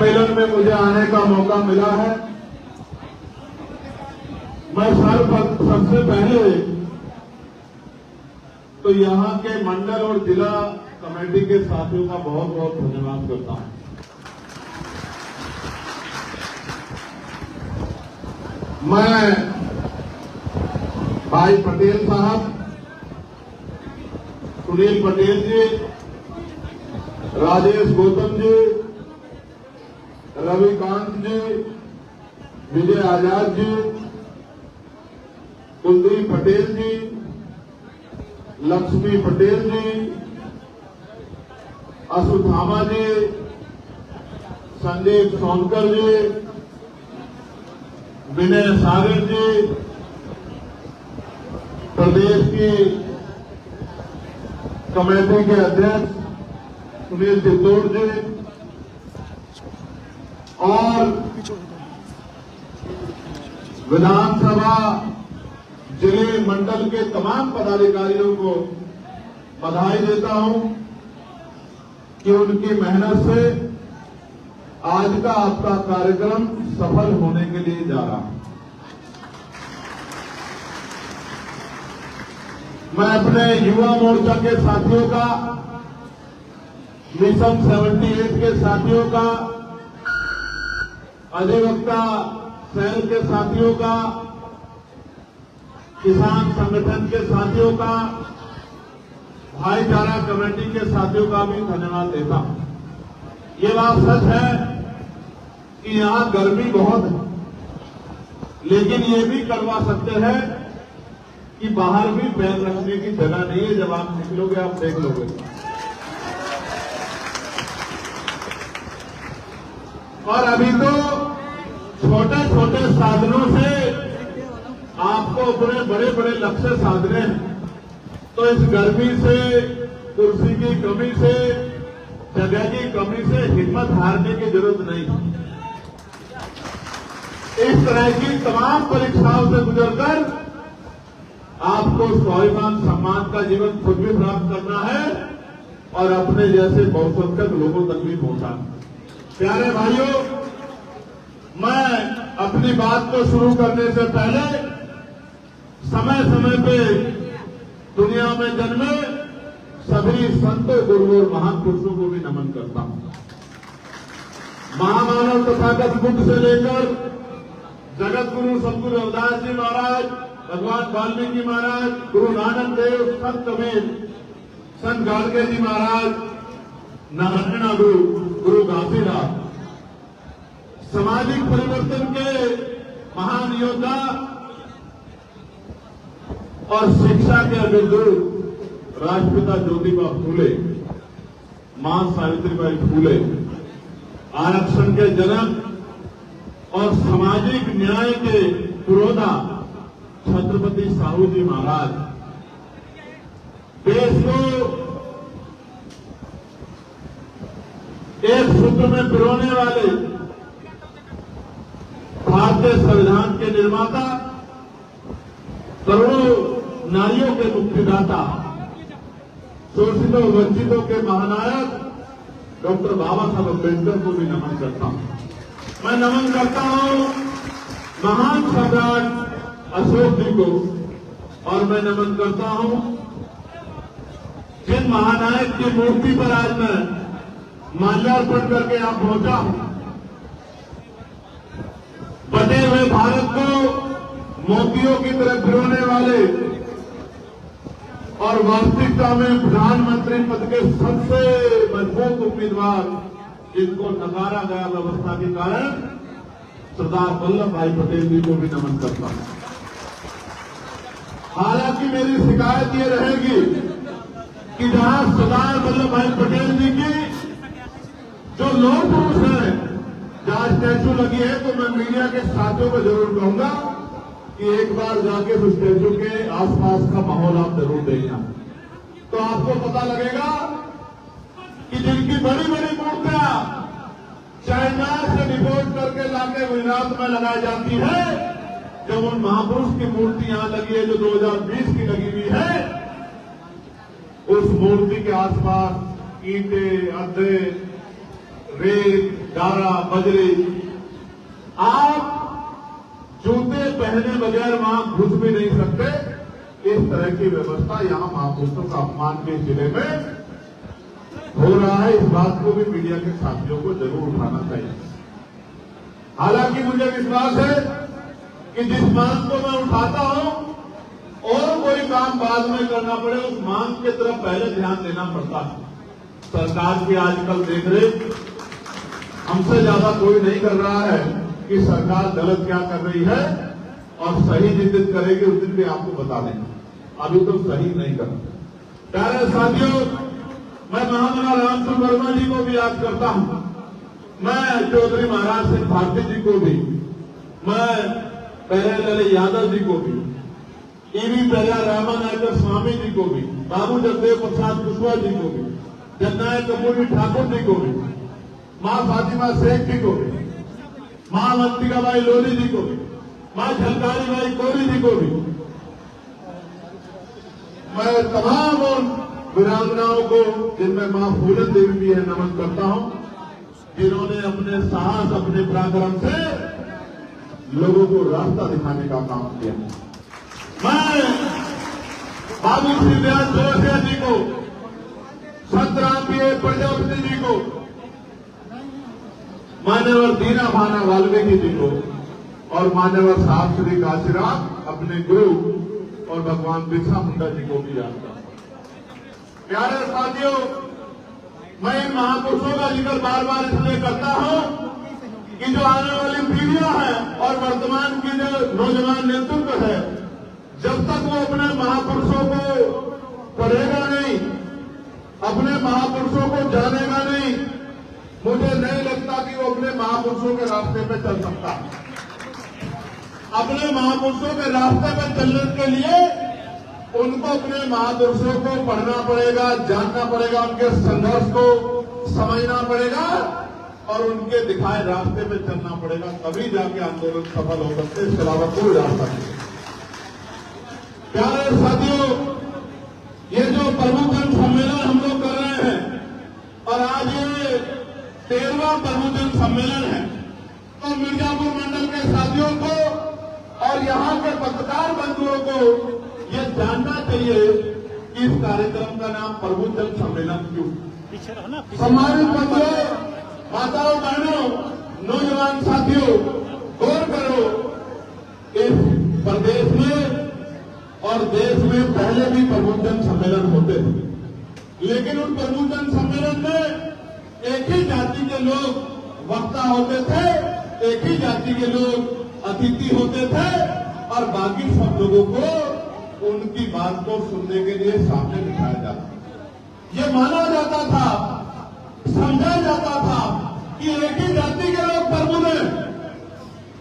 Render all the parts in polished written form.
सम्मेलन में मुझे आने का मौका मिला है। मैं सबसे पहले तो यहाँ के मंडल और जिला कमेटी के साथियों का बहुत बहुत धन्यवाद करता हूं। मैं भाई पटेल साहब, सुनील पटेल जी, राजेश गौतम जी, रविकांत जी, विजय आजाद जी, कुलदीप पटेल जी, लक्ष्मी पटेल जी, अशुथामा जी, संदीप सोनकर जी, विनय सागर जी, प्रदेश की कमेटी के अध्यक्ष सुनील चित्तौड़ जी और विधानसभा जिले मंडल के तमाम पदाधिकारियों को बधाई देता हूं कि उनकी मेहनत से आज का आपका कार्यक्रम सफल होने के लिए जा रहा है। मैं अपने युवा मोर्चा के साथियों का, मिशन 78 के साथियों का, अधिवक्ता सेल के साथियों का, किसान संगठन के साथियों का, भाईचारा कमेटी के साथियों का भी धन्यवाद देता हूं। ये बात सच है कि यहां गर्मी बहुत है, लेकिन ये भी करवा सकते हैं कि बाहर भी पैर रखने की जगह नहीं है। जब आप निकलोगे आप देख लोगे। और अभी तो छोटे छोटे साधनों से आपको अपने बड़े बड़े लक्ष्य साधने हैं। तो इस गर्मी से, कुर्सी की कमी से, जगह की कमी से हिम्मत हारने की जरूरत नहीं। इस तरह की तमाम परीक्षाओं से गुजरकर आपको स्वाभिमान सम्मान का जीवन खुद भी प्राप्त करना है और अपने जैसे बहुसंख्यक लोगों तक भी पहुंचाना। प्यारे भाइयों, मैं अपनी बात को शुरू करने से पहले समय समय पे दुनिया में जन्मे सभी संतों, गुरुओं और महान पुरुषों को भी नमन करता हूं। महामानव तथागत बुद्ध से लेकर जगत गुरु सतगुरु रविदास जी महाराज, भगवान वाल्मीकि महाराज, गुरु नानक देव, संत कबीर, संत गाडगे जी महाराज, नारायण गुरु घासीदास, सामाजिक परिवर्तन के महान योद्धा और शिक्षा के अग्रदूत राष्ट्रपिता ज्योतिबा फूले, मां सावित्रीबाई फूले, आरक्षण के जनक और सामाजिक न्याय के पुरोधा छत्रपति साहू जी महाराज, देश को एक सूत्र में पिरोने वाले भारतीय संविधान के निर्माता, करोड़ों नारियों के मुक्तिदाता, शोषितों वंचितों के महानायक डॉक्टर बाबा साहब अम्बेडकर को भी नमन करता हूं। मैं नमन करता हूं महान सम्राट अशोक जी को, और मैं नमन करता हूं जिन महानायक की मूर्ति पर आज मैं माल्यार्पण करके यहां पहुंचा हूं। बटे हुए भारत को मोतियों की तरह पिरोने वाले और वास्तविकता में प्रधानमंत्री पद के सबसे मजबूत उम्मीदवार जिनको नकारा गया व्यवस्था के कारण, सरदार वल्लभ भाई पटेल जी को भी नमन करता हूं। हालांकि मेरी शिकायत ये रहेगी कि जहां सरदार वल्लभ भाई पटेल जी की जो लौह पुरुष है, जहां स्टैचू लगी है, तो मैं मीडिया के साथियों को जरूर कहूंगा कि एक बार जाके उस स्टैचू के आसपास का माहौल आप जरूर देखना, तो आपको पता लगेगा कि जिनकी बड़ी बड़ी मूर्तियां चाइना से डिपोर्ट करके लाके गुजरात में लगाई जाती है, जब उन महापुरुष की मूर्ति यहां लगी है जो 2020 की लगी हुई है, उस मूर्ति के आसपास ईंटें, अड्डे, रेत, गारा बजरी, आप जूते पहने बगैर वहां घुस भी नहीं सकते। इस तरह की व्यवस्था यहां महापुरुषों का अपमान के जिले में हो रहा है। इस बात को भी मीडिया के साथियों को जरूर उठाना चाहिए। हालांकि मुझे विश्वास है कि जिस मांग को मैं उठाता हूं और कोई काम बाद में करना पड़े, उस मांग की तरफ पहले ध्यान देना पड़ता है। सरकार की आजकल देख रेख हमसे ज्यादा कोई नहीं कर रहा है कि सरकार गलत क्या कर रही है, और सही जिस दिन करेगी उस दिन भी आपको बता देंगे। अभी तो सही नहीं कर रहे। प्यारे साथियों, मैं महामना रामचंद्र वर्मा जी को भी याद करता हूं, मैं चौधरी महाराज सिंह भारती जी को भी, मैं पहले यादव जी को भी, ईवी प्रजा रामानायकर स्वामी जी को भी, बाबू जगदेव प्रसाद कुशवाहा जी को भी, जननायक कपूरी ठाकुर जी को भी, मां फातिमा शेख जी को भी, मां मस्तिकाबाई लोधी जी को भी, मां झलकारी बाई कोरी जी को भी, मैं तमाम वीरांगनाओं को, जिनमें मां फूलन देवी भी है, नमन करता हूं, जिन्होंने अपने साहस, अपने पराक्रम से लोगों को रास्ता दिखाने का काम किया। मैं बाबू श्री व्यास जोशिया जी को, संत रामप्रिय प्रजापति जी को, मान्यवर दीना भाना वाल्मीकि जी को और मान्यवर साहब श्री काशीराम अपने गुरु और भगवान बिरसा मुंडा जी को भी याद करता हूं। प्यारे साथियों, मैं इन महापुरुषों का जिक्र बार बार इसलिए करता हूं कि जो आने वाली पीढ़ियां हैं और वर्तमान की जो नौजवान नेतृत्व है, जब तक वो अपने महापुरुषों को पढ़ेगा नहीं, अपने महापुरुषों को जानेगा नहीं, मुझे नहीं लगता कि वो अपने महापुरुषों के रास्ते पे चल सकता है। अपने महापुरुषों के रास्ते पर चलने के लिए उनको अपने महापुरुषों को पढ़ना पड़ेगा, जानना पड़ेगा, उनके संघर्ष को समझना पड़ेगा और उनके दिखाए रास्ते पे चलना पड़ेगा, तभी जाके आंदोलन सफल हो सकते। इसके अलावा कोई रास्ता नहीं। प्यारे साथियों, ये जो प्रमुख सम्मेलन हम लोग कर रहे हैं और आज ये 13वां प्रमुख सम्मेलन है, तो मिर्जापुर मंडल के साथियों को और यहाँ के पत्रकार बंधुओं को ये जानना चाहिए कि इस कार्यक्रम का नाम प्रबुद्ध जन सम्मेलन क्यों। सम्मानित बंधुओं, माताओं, बहनों, नौजवान साथियों, गौर करो, इस प्रदेश में और देश में पहले भी प्रबुद्ध जन सम्मेलन होते थे, लेकिन उन प्रबुद्ध जन सम्मेलन में एक ही जाति के लोग वक्ता होते थे, एक ही जाति के लोग अतिथि होते थे और बाकी सब लोगों को उनकी बात को सुनने के लिए सामने बिठाया जाता। ये माना जाता था, समझा जाता था कि एक ही जाति के लोग प्रभु हैं,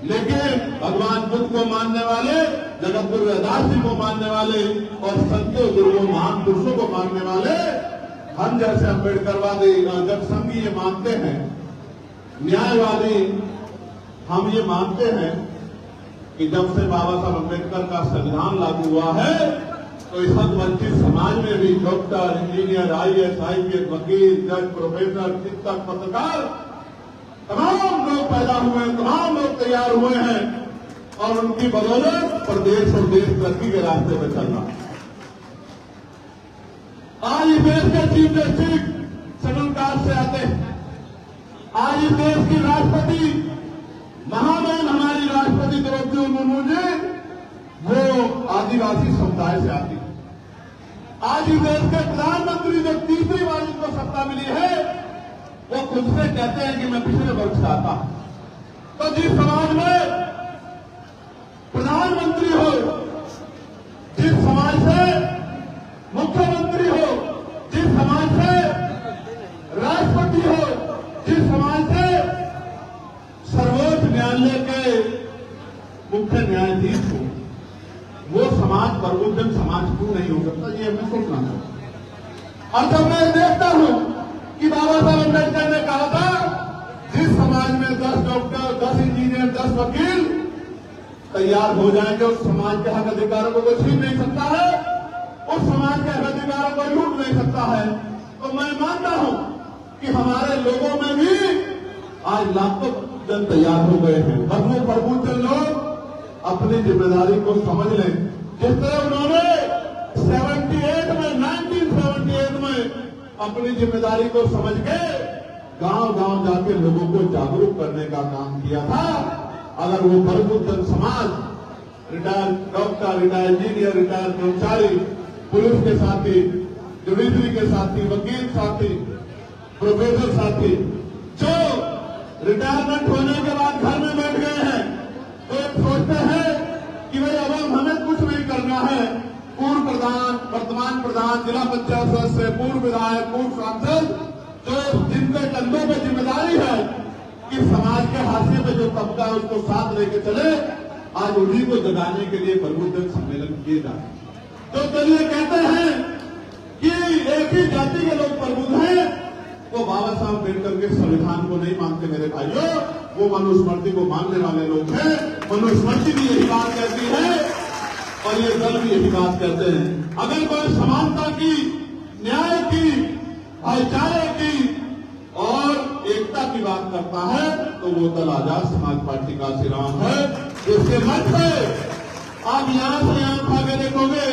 लेकिन भगवान बुद्ध को मानने वाले, जगत गुरु रविदास जी को मानने वाले और संतों गुरुओं महान पुरुषों को मानने वाले हम जैसे अम्बेडकरवादी जब संघी ये मानते हैं, न्यायवादी हम ये मानते हैं कि जब से बाबा साहब अम्बेडकर का संविधान लागू हुआ है, तो इस वंचित समाज में भी डॉक्टर, इंजीनियर, IAS, IPS, वकील, जज, प्रोफेसर, शिक्षक, पत्रकार, तमाम लोग पैदा हुए हैं, तमाम लोग तैयार हुए हैं और उनकी बदौलत प्रदेश और देश तरक्की के रास्ते पर चल रहा है। आज इस देश के चीफ जस्टिस शेड्यूल कास्ट से आते हैं। आज इस देश की राष्ट्रपति, महामहिम हमारी राष्ट्रपति द्रौपदी मुर्मू जी, वो आदिवासी समुदाय से आती है। आज इस देश के प्रधानमंत्री जो तीसरी बार जिनको सत्ता मिली है, वो खुद से कहते हैं कि मैं पिछले वर्ग से आता हूं। तो जिस समाज में प्रधानमंत्री हो, जिस समाज से मुख्यमंत्री हो, जिस समाज से राष्ट्रपति हो, जिस समाज से सर्वोच्च न्यायालय के मुख्य न्यायाधीश हो, वो समाज प्रबुद्ध समाज क्यों नहीं हो सकता, ये हमें सोचना है। और जब मैं देखता हूं कि बाबा साहब अम्बेडकर ने कहा था, जिस समाज में 10 डॉक्टर, 10 इंजीनियर, 10 वकील तैयार हो जाएंगे, उस समाज के हक अधिकारों को छीन नहीं सकता है, उस समाज के हक अधिकारों को लूट नहीं सकता है। तो मैं मानता हूं कि हमारे लोगों में भी आज लाखों जन तैयार हो गए हैं। बस वो प्रबुद्ध लोग अपनी जिम्मेदारी को समझ लें। जिस तरह उन्होंने 1978 में अपनी जिम्मेदारी को समझ के गांव-गांव जाके लोगों को जागरूक करने का काम किया था। अगर वो प्रबुद्ध समाज, retired doctor, retired engineer, retired कर्मचारी, पुलिस के साथी, जुडिशरी के साथी, वकील साथी, प्रोफेसर साथी, जो रिटायरमेंट होने के बाद घर में बैठ गए हैं, तो एक सोचते हैं कि भाई अब हमें कुछ नहीं करना है। पूर्व प्रधान, वर्तमान प्रधान, जिला पंचायत सदस्य, पूर्व विधायक, पूर्व सांसद, जो जिनके कंधों पे जिम्मेदारी है कि समाज के हाशिए पे जो तबका है उसको साथ लेके चले, आज उन्हीं को जगाने के लिए प्रबुद्ध सम्मेलन किए जाते हैं। तो चलिए कहते हैं कि एक ही जाति के लोग प्रबुद्ध हैं, वो बाबा साहब अम्बेडकर के संविधान को नहीं मानते मेरे भाइयों, वो मनुस्मृति को मानने वाले लोग हैं। मनुस्मृति भी यही बात कहती है और ये दल भी यही बात कहते हैं। अगर कोई समानता की, न्याय की, भाईचारे की और एकता की बात करता है तो वो दल आजाद समाज पार्टी का श्रीराम है। जिसके मत पे आप यहां से यहां भागे देखोगे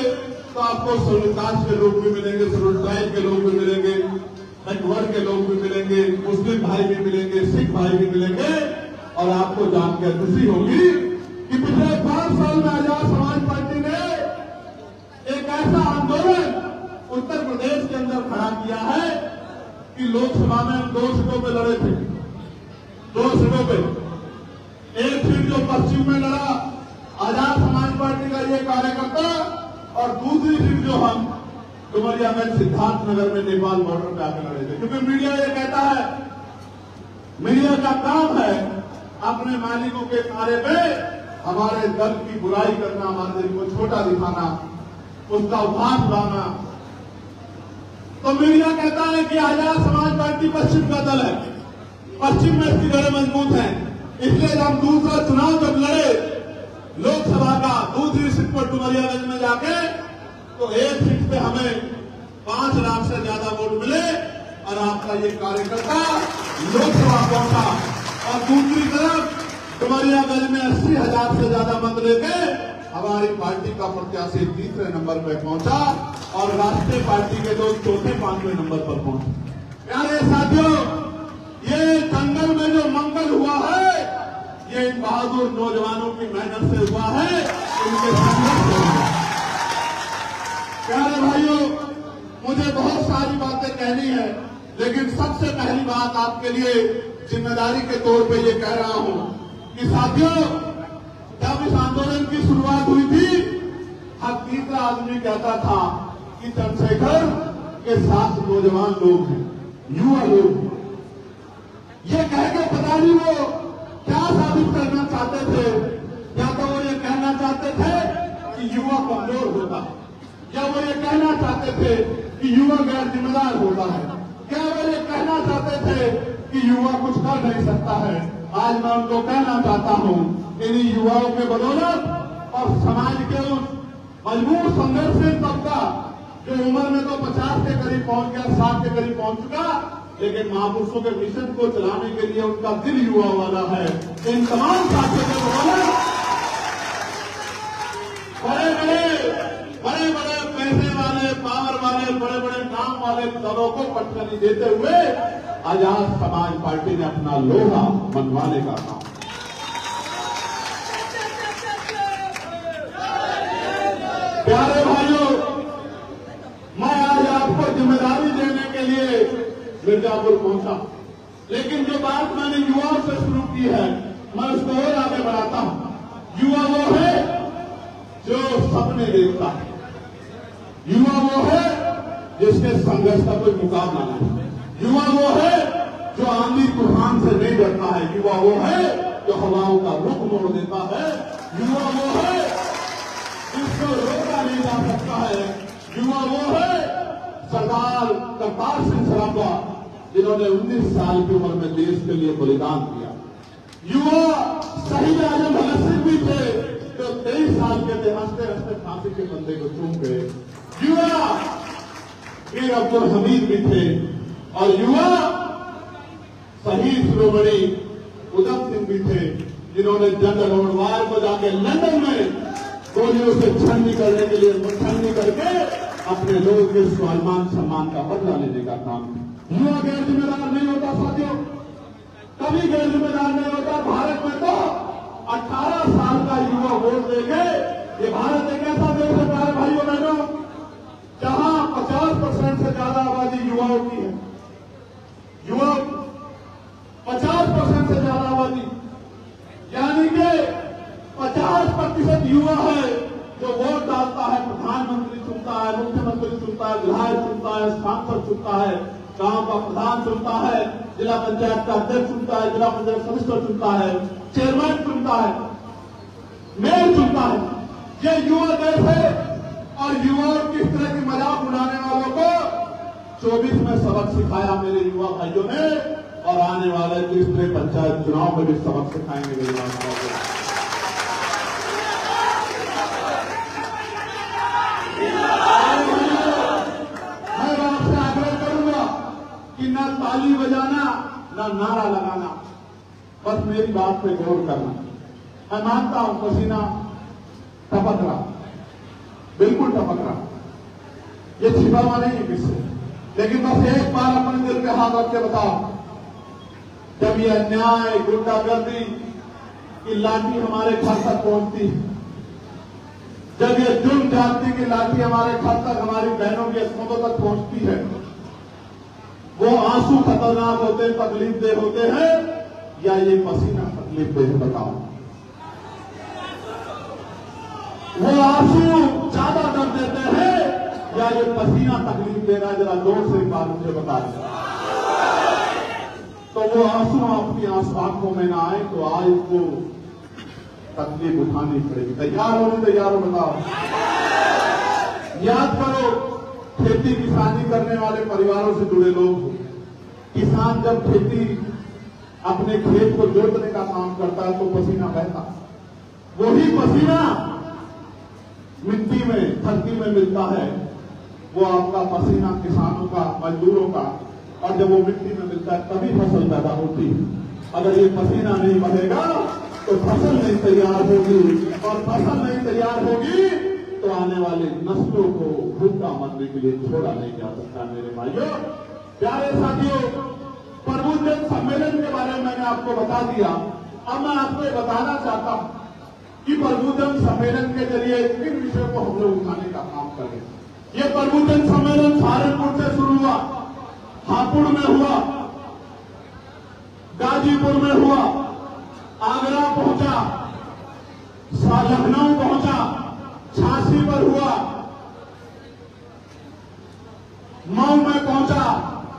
तो आपको शेड्यूल कास्ट के लोग भी मिलेंगे, शेड्यूल ट्राइब के लोग भी मिलेंगे, वर्ग के लोग भी मिलेंगे, मुस्लिम भाई भी मिलेंगे, सिख भाई भी मिलेंगे। और आपको जानकर खुशी होगी कि पिछले 5 साल में आजाद समाज पार्टी ने एक ऐसा आंदोलन उत्तर प्रदेश के अंदर खड़ा किया है कि लोकसभा में हम 2 सीटों पे लड़े थे, 2 सीटों पे। एक सीट जो पश्चिम में लड़ा आजाद समाज पार्टी का ये कार्यकर्ता, और दूसरी सीट जो हम डुमरिया में सिद्धार्थ नगर में नेपाल बॉर्डर पे आकर लड़े थे। क्योंकि मीडिया ये कहता है, मीडिया का काम है अपने मालिकों के नारे पे हमारे दल की बुराई करना, हमारे दल को छोटा दिखाना, उसका उपहास लाना। तो मीडिया कहता है कि आजाद समाज पार्टी पश्चिम का दल है, पश्चिम में इसकी जड़ें मजबूत हैं, इसलिए हम दूसरा चुनाव जब लड़े लोकसभा का, दूसरी सीट पर डुमरियागंज में जाके, तो एक सीट पे हमें 5 लाख से ज्यादा वोट मिले और आपका ये कार्यकर्ता लोकसभा पहुंचा। और दूसरी तरफ डुमरियागंज में 80,000 से ज्यादा मत लेके हमारी पार्टी का प्रत्याशी तीसरे नंबर पर पहुंचा और राष्ट्रीय पार्टी के लोग चौथे 5वें नंबर पर पहुंचे। प्यारे साथियों, ये जंगल में जो मंगल हुआ है, ये इन बहादुर नौजवानों की मेहनत से हुआ है, इनके संघर्ष से हुआ है। प्यारे भाइयों, मुझे बहुत सारी बातें कहनी है, लेकिन सबसे पहली बात आपके लिए जिम्मेदारी के तौर पे ये कह रहा हूं कि साथियों, जब इस आंदोलन की शुरुआत हुई थी, हर तीसरा आदमी कहता था कि चंद्रशेखर के साथ नौजवान लोग हैं, युवा लोग हैं। ये कह के पता नहीं वो क्या साबित करना चाहते थे। या तो वो ये कहना चाहते थे कि युवा कमजोर होता है, क्या वो ये कहना चाहते थे कि युवा गैर जिम्मेदार होता है, क्या वो ये कहना चाहते थे कि युवा कुछ कर नहीं सकता है। आज मैं उनको कहना चाहता हूं, इन्हीं युवाओं के बदौलत और समाज के उस मजबूर संघर्षशील तबका जो उम्र में तो 50 के करीब पहुंच गया, 60 के करीब पहुंच चुका, लेकिन महापुरुषों के मिशन को चलाने के लिए उनका दिल युवा वाला है। इन तमाम साथियों के बदौलत बड़े बड़े पैसे वाले, पावर वाले, बड़े बड़े नाम वाले दलों को पटखनी देते हुए आजाद समाज पार्टी ने अपना लोहा मनवाने का काम। प्यारे भाइयों, मैं आज आपको जिम्मेदारी देने के लिए मिर्जापुर पहुंचा, लेकिन जो बात मैंने युवाओं से शुरू की है, मैं उसको और आगे बढ़ाता हूं। युवा वो है जो सपने देखता है, युवा वो है जिसके संघर्ष का कोई मुकाबला नहीं, युवा वो है जो आंधी तूफान से नहीं डरता है, युवा वो है जो हवाओं का रुख मोड़ देता है, युवा वो है जिसको रोका नहीं जा सकता है, युवा वो है सरदार करतार सिंह सराफा जिन्होंने 19 साल की उम्र में देश के लिए बलिदान दिया। युवा शहीद आजम भगत सिंह भी थे जो 23 साल के थे, हंसते हंसते फांसी के बंदे को चूम गए। युवा मीर अब्दुल हमीद भी थे और युवा शहीद शिरोमणि उधम सिंह भी थे, जिन्होंने जनरल लोणवार को जाके लंदन में गोलियों से छन्नी करने के लिए छन्नी करके अपने लोगों के स्वाभिमान सम्मान का बदला लेने का काम किया। युवा गैर जिम्मेदार नहीं होता साथियों, कभी गैर जिम्मेदार नहीं होता। भारत में तो 18 साल का युवा वोट देंगे। ये भारत एक ऐसा देश है प्यारे भाइयों बहनों, जहां 50% से ज्यादा आबादी युवाओं की है। युवा 50% से ज्यादा आबादी, यानी कि 50% युवा है जो वोट डालता है। प्रधानमंत्री चुनता है, मुख्यमंत्री चुनता है, विधायक चुनता है, सांसद चुनता है, गांव का प्रधान चुनता है, जिला पंचायत का अध्यक्ष चुनता है, जिला पंचायत सदस्य चुनता है, चेयरमैन चुनता है, मेयर चुनता है। ये युवा देश है और युवाओं की इस तरह की मजाक उड़ाने वालों को 24 में सबक सिखाया मेरे युवा भाइयों ने, और आने वाले 30 पंचायत चुनाव में भी सबक सिखाएंगे मेरे युवा भाइयों। मैं आपसे आग्रह करूंगा कि ना ताली बजाना ना नारा लगाना, बस मेरी बात पे गौर करना। मैं मानता हूं पसीना टपक रहा, बिल्कुल टपक रहा, ये छिपा हुआ नहीं है किससे, लेकिन बस एक बार अपने दिल पे हाथ रख के बताओ, जब ये अन्याय गुंडागर्दी की लाठी हमारे घर तक पहुंचती है, जब ये जुल्म जाति की लाठी हमारे घर तक, हमारी बहनों की अस्मतों तक पहुंचती है, वो आंसू खतरनाक होते हैं, तकलीफ दे होते हैं, या ये पसीना तकलीफ दे है? बताओ। वो आंसू ज्यादा दर्द देते हैं या ये पसीना तकलीफ दे रहा है? जरा जोर से एक बार मुझे बता दें। तो वो आंसू आपकी आंखों में ना आए तो आज को तकलीफ उठानी पड़ेगी। तैयार हो? तैयार हो? बताओ। याद करो, खेती किसानी करने वाले परिवारों से जुड़े लोग, किसान जब खेती अपने खेत को जोतने का काम करता है तो पसीना बहता, वही पसीना मिट्टी में, धरती में मिलता है, वो आपका पसीना किसानों का, मजदूरों का, और जब वो मिट्टी में मिलता है तभी फसल पैदा होती है। अगर ये पसीना नहीं बहेगा तो फसल नहीं तैयार होगी, और फसल नहीं तैयार होगी तो आने वाली नस्लों को भूखा मरने के लिए छोड़ा नहीं जा सकता। मेरे भाइयों, प्यारे साथियों, प्रबुद्धजन सम्मेलन के बारे में मैंने आपको बता दिया। अब मैं आपको ये बताना चाहता हूं कि प्रबुद्धजन सम्मेलन के जरिए किन विषयों को हम लोग उठाने का काम करें। ये प्रबुद्धजन सम्मेलन सहारनपुर से शुरू हुआ, हापुड़ में हुआ, गाजीपुर में हुआ, आगरा पहुंचा, लखनऊ पहुंचा, झांसी पर हुआ, मऊ में पहुंचा,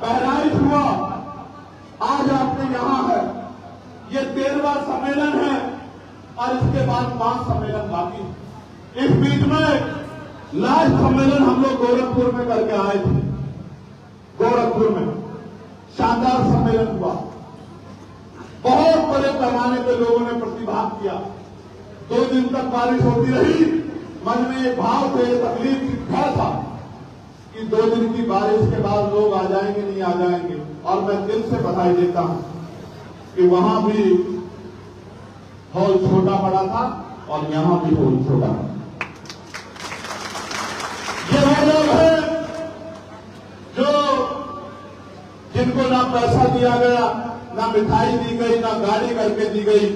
बहराइच हुआ, आज आपके यहां है। ये 13वां सम्मेलन है और इसके बाद 5 सम्मेलन बाकी। इस बीच में लास्ट सम्मेलन हम लोग गोरखपुर में करके आए थे। गोरखपुर में शानदार सम्मेलन हुआ, बहुत बड़े पैमाने पर लोगों ने प्रतिभाग किया। 2 दिन तक बारिश होती रही, मन में एक भाव थे, तकलीफ की खैर था कि 2 दिन की बारिश के बाद लोग आ जाएंगे नहीं आ जाएंगे। और मैं दिल से बधाई देता हूं कि वहां भी हॉल छोटा बड़ा था और यहां भी हॉल छोटा था। ये वो लोग हैं जो जिनको ना पैसा दिया गया, ना मिठाई दी गई, ना गाड़ी करके दी गई,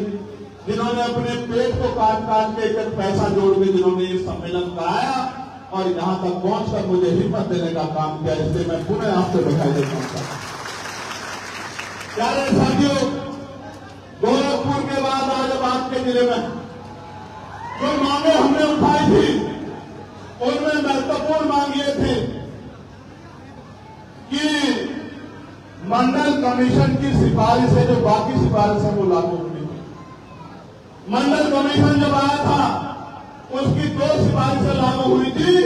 जिन्होंने अपने पेट को काट काट के एक पैसा जोड़ के जिन्होंने ये सम्मेलन कराया और यहां तक पहुंचकर मुझे हिम्मत देने का काम किया, इसलिए मैं पुनः आपसे बधाई देता हूं। प्यारे साथियों, गोरखपुर के बाद आज आपके जिले में जो मांगे हमने उठाई थी, उनमें महत्वपूर्ण मांग ये थी कि मंडल कमीशन की सिफारिश है, जो बाकी सिफारिश है वो लागू होनी चाहिए। मंडल कमीशन जब आया था उसकी 2 सिफारिशें लागू हुई थी,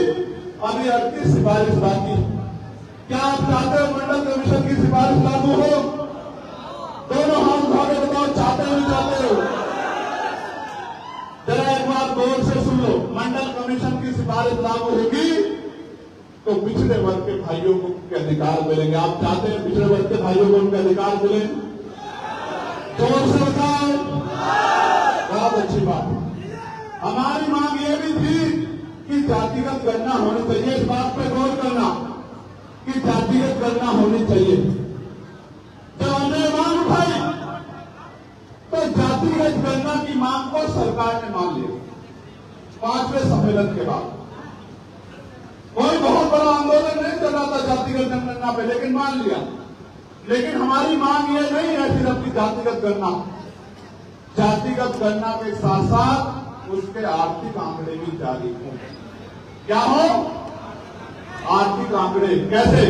अभी 38 सिफारिश बाकी। क्या आप चाहते हो मंडल कमीशन की सिफारिश लागू हो? दोनों हाथ उठा के बताओ, चाहते हो नहीं चाहते हो? जरा एक बार गौर से सुन लो, मंडल कमीशन की सिफारिश लागू होगी तो पिछड़े वर्ग के भाइयों को के अधिकार मिलेंगे। आप चाहते हैं पिछड़े वर्ग के भाइयों को उनके अधिकार मिले? जोर से बताओ। बहुत अच्छी बात। हमारी मांग ये भी थी कि जातिगत गणना होनी चाहिए। इस बात पे गौर करना कि जातिगत गणना होनी चाहिए। जब हमने मांग उठाई तो जातिगत गणना की मांग को सरकार ने मान लिया। 5वें सम्मेलन के बाद कोई बहुत बड़ा आंदोलन नहीं चल रहा था जातिगत जनगणना पे, लेकिन मान लिया। लेकिन हमारी मांग ये नहीं है सिर्फ की जातिगत गणना, जातिगत गणना के साथ साथ उसके आर्थिक आंकड़े भी जारी हों। क्या हो? आर्थिक आंकड़े। कैसे?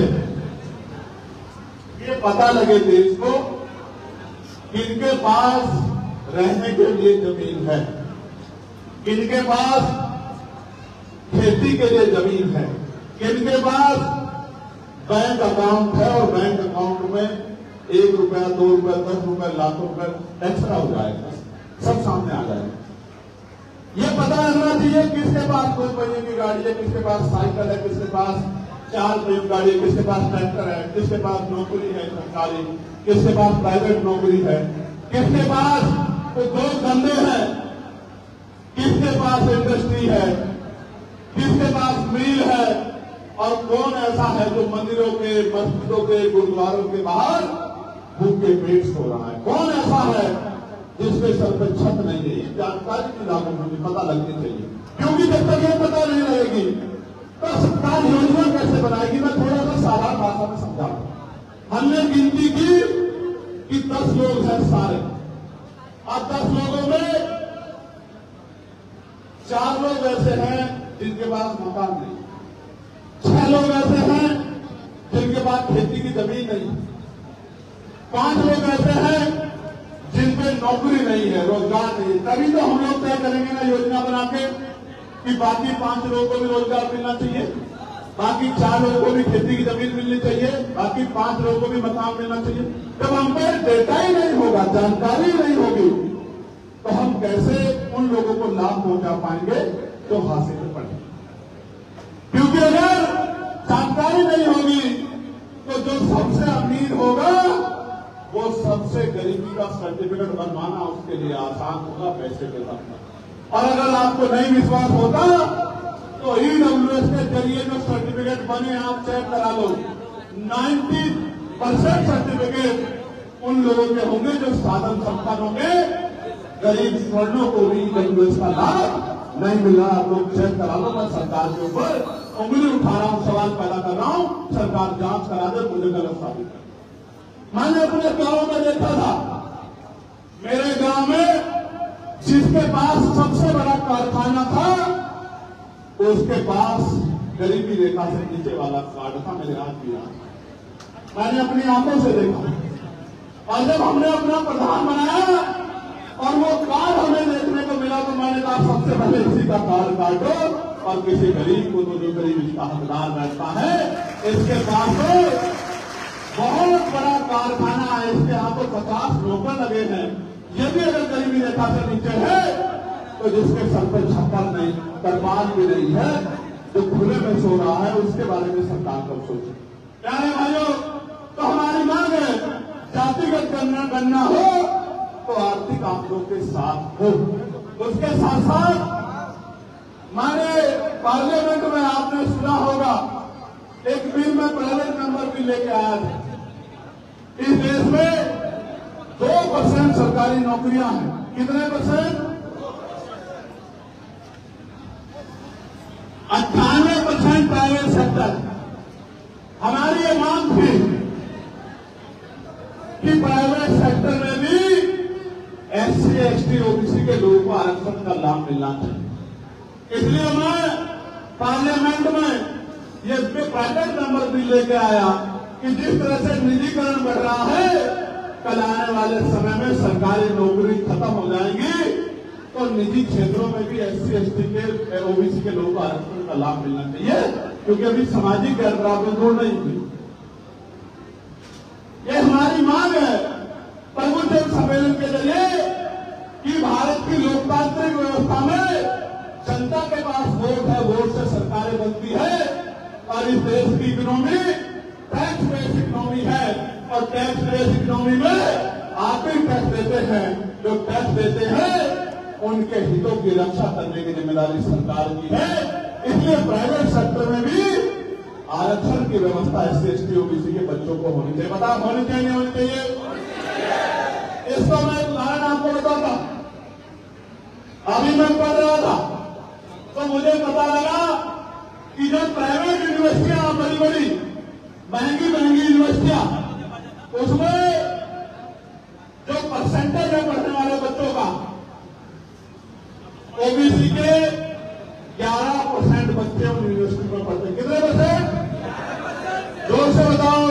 ये पता लगे देश को किनके पास रहने के लिए जमीन है, किनके पास खेती के लिए जमीन है, किनके पास बैंक अकाउंट है और बैंक अकाउंट में 1 रुपया, 2 रुपया, 10 रुपया, लाखों रुपया एक्स्ट्रा हो जाएगा, सब सामने आ जाएगा। ये पता लगना चाहिए किसके पास 2 पहिए की गाड़ी है, किसके पास साइकिल है, किसके पास 4 पहिए की गाड़ी है, किसके पास ट्रैक्टर है, किसके पास नौकरी है सरकारी, किसके पास प्राइवेट नौकरी है, किसके पास तो 2 धंधे हैं, किसके पास इंडस्ट्री है, किसके पास मिल है, और कौन ऐसा है जो मंदिरों के, मस्जिदों के, गुरुद्वारों के बाहर भूखे पेट सो रहा है। कौन ऐसा है जिसके सर पर छत नहीं है। जानकारी की लागू मुझे पता लगनी चाहिए, क्योंकि जब तक ये पता नहीं रहेगी तो सरकार योजना कैसे बनाएगी। मैं थोड़ा सा साधारण भाषा में समझाऊं। हमने गिनती की कि 10 लोग हैं सारे। अब 10 लोगों में 4 लोग ऐसे हैं जिनके पास मकान नहीं, 6 लोग ऐसे हैं जिनके पास खेती की जमीन नहीं, 5 लोग ऐसे हैं जिनपे नौकरी नहीं है, रोजगार नहीं है। तभी तो हम लोग तय करेंगे ना योजना बना के कि बाकी 5 लोगों को भी रोजगार मिलना चाहिए, बाकी 4 लोगों को भी खेती की जमीन मिलनी चाहिए, बाकी 5 लोगों को भी मकान मिलना चाहिए। जब हम पे डेटा ही नहीं होगा, जानकारी नहीं होगी, तो हम कैसे उन लोगों को लाभ पहुंचा पाएंगे जो हासिल में पड़े। क्योंकि अगर जानकारी नहीं होगी तो जो सबसे अमीर होगा वो सबसे गरीबी का सर्टिफिकेट बनवाना उसके लिए आसान होगा पैसे के साथ। और अगर आपको नहीं विश्वास होता तो ईडब्ल्यूएस के जरिए जो सर्टिफिकेट बने आप चेक करा लो। 90% सर्टिफिकेट उन लोगों के होंगे जो साधन संपन्न होंगे, गरीब स्वर्णों को भी ईडब्ल्यूएस का लाभ नहीं मिल रहा। आप लोग चेक करा लो। मैं सरकार के ऊपर उंगली उठा रहा हूं, सवाल पैदा कर रहा हूं, सरकार जांच करा दे, मुझे गलत साबित कर। मैंने अपने गांव में देखा था, मेरे गांव में जिसके पास सबसे बड़ा कारखाना था उसके पास गरीबी रेखा से नीचे वाला कार्ड था। मेरे हाथ भी रहा, मैंने अपनी आंखों से देखा। और जब हमने अपना प्रधान बनाया और वो कार्ड हमें देखने को मिला तो मैंने कहा सबसे पहले इसी का कार्ड काटो और किसी गरीब को तो जो गरीब इसका हकदार बैठता है इसके पास तो बहुत बड़ा कारखाना है, इसके यहाँ तो 50 नौकर लगे हैं। यदि अगर गरीबी रेखा से नीचे है तो जिसके सर पर छप्पर नहीं, तरपाल भी नहीं है, जो खुले में सो रहा है, उसके बारे में सरकार को सोचे। प्यारे भाइयों, तो हमारी मांग है जातिगत गणना हो तो आर्थिक आंकड़ों के साथ हो। उसके साथ साथ माने पार्लियामेंट में आपने सुना होगा एक बिल में प्राइवेट नंबर भी लेके आया था। इस देश में 2% सरकारी नौकरियां हैं। कितने %? 98% प्राइवेट सेक्टर। हमारी ये मांग थी कि प्राइवेट सेक्टर में भी SC, ST, OBC के लोगों को आरक्षण का लाभ मिलना चाहिए। इसलिए मैं पार्लियामेंट में ये प्राइवेट नंबर भी लेके आया कि जिस तरह से निजीकरण बढ़ रहा है, कल आने वाले समय में सरकारी नौकरी खत्म हो जाएगी तो निजी क्षेत्रों में भी SC, ST के, OBC के लोगों को आरक्षण का लाभ मिलना चाहिए, क्योंकि अभी सामाजिक गैरबराबरी दूर नहीं हुई। ये हमारी मांग है प्रबुद्ध सम्मेलन के जरिए कि भारत की लोकतांत्रिक व्यवस्था में जनता के पास वोट है, वोट से सरकारें बनती है। और इस देश की इकोनॉमी टैक्स बेस्ड इकोनॉमी है और टैक्स बेस्ड इकोनॉमी में आप ही टैक्स देते हैं। जो टैक्स देते हैं उनके हितों की रक्षा करने की जिम्मेदारी सरकार की है। इसलिए प्राइवेट सेक्टर में भी आरक्षण की व्यवस्था SC ST OBC के बच्चों को होनी चाहिए। बता होनी चाहिए, नहीं होनी चाहिए? इसका मैं उदाहरण आपको बताता। अभी मैं पढ़ रहा था तो मुझे पता लगा कि जो प्राइवेट यूनिवर्सिटियां बड़ी बड़ी महंगी यूनिवर्सिटियां, उसमें जो परसेंटेज है पढ़ने वाले बच्चों का, OBC के 11% बच्चे उन यूनिवर्सिटी में पढ़ते हैं। कितने परसेंट? जोर से बताओ,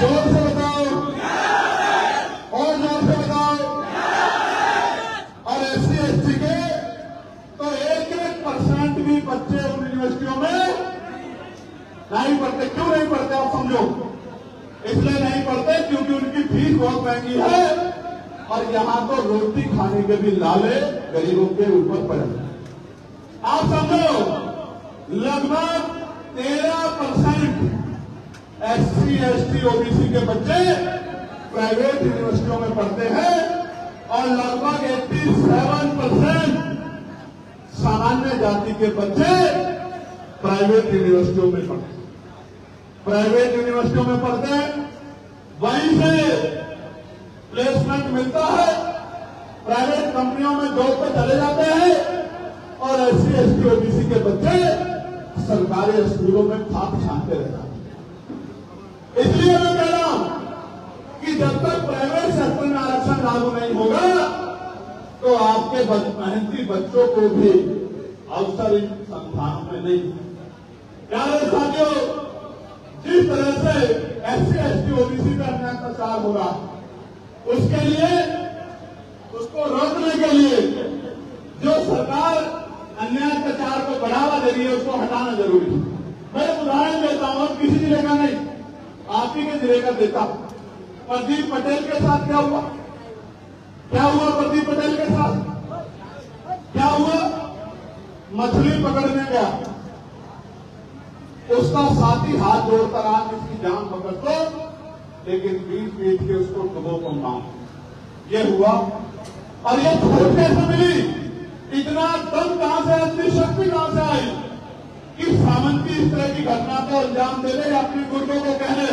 जोर से बताओ, और जोर से बताओ। और SC ST के तो 1% भी बच्चे उन यूनिवर्सिटियों में नहीं पढ़ते। क्यों नहीं पढ़ते आप समझो? इसलिए नहीं पढ़ते क्योंकि उनकी फीस बहुत महंगी है और यहां तो रोटी खाने के भी लाले गरीबों के ऊपर पड़े। आप समझो लगभग 13% SC ST OBC के बच्चे प्राइवेट यूनिवर्सिटियों में पढ़ते हैं और लगभग 87% सामान्य जाति के बच्चे प्राइवेट यूनिवर्सिटियों में पढ़ते हैं। प्राइवेट यूनिवर्सिटियों में पढ़ते हैं, वहीं से प्लेसमेंट मिलता है, प्राइवेट कंपनियों में जॉब पे चले जाते हैं और SC ST OBC के बच्चे सरकारी स्कूलों में खाप छानते रहते हैं। इसलिए मैं कह रहा हूं कि जब तक प्राइवेट सेक्टर में आरक्षण लागू नहीं होगा तो आपके मेहनती बच्चों को भी अवसर इन संस्थानों में नहीं। प्यारे साथियों, जिस तरह से SC ST OBC का अत्याचार हो रहा है, उसके लिए, उसको रोकने के लिए जो सरकार अन्याय अत्याचार को बढ़ावा दे रही है उसको हटाना जरूरी है। मैं उदाहरण देता हूं, किसी जिले का नहीं, आप ही के जिले का देता हूं। प्रदीप पटेल के साथ क्या हुआ? क्या हुआ प्रदीप पटेल के साथ? क्या हुआ? मछली पकड़ने गया, उसका साथी हाथ जोड़कर आज इसकी जान पकड़ दो, लेकिन पीट के उसको डुबो को मार। ये हुआ। और ये छूट कैसे मिली? इतना दम कहां से, इतनी शक्ति कहां से आई कि सामंती इस तरह की घटना को अंजाम दे दे, अपने गुर्दों को कहने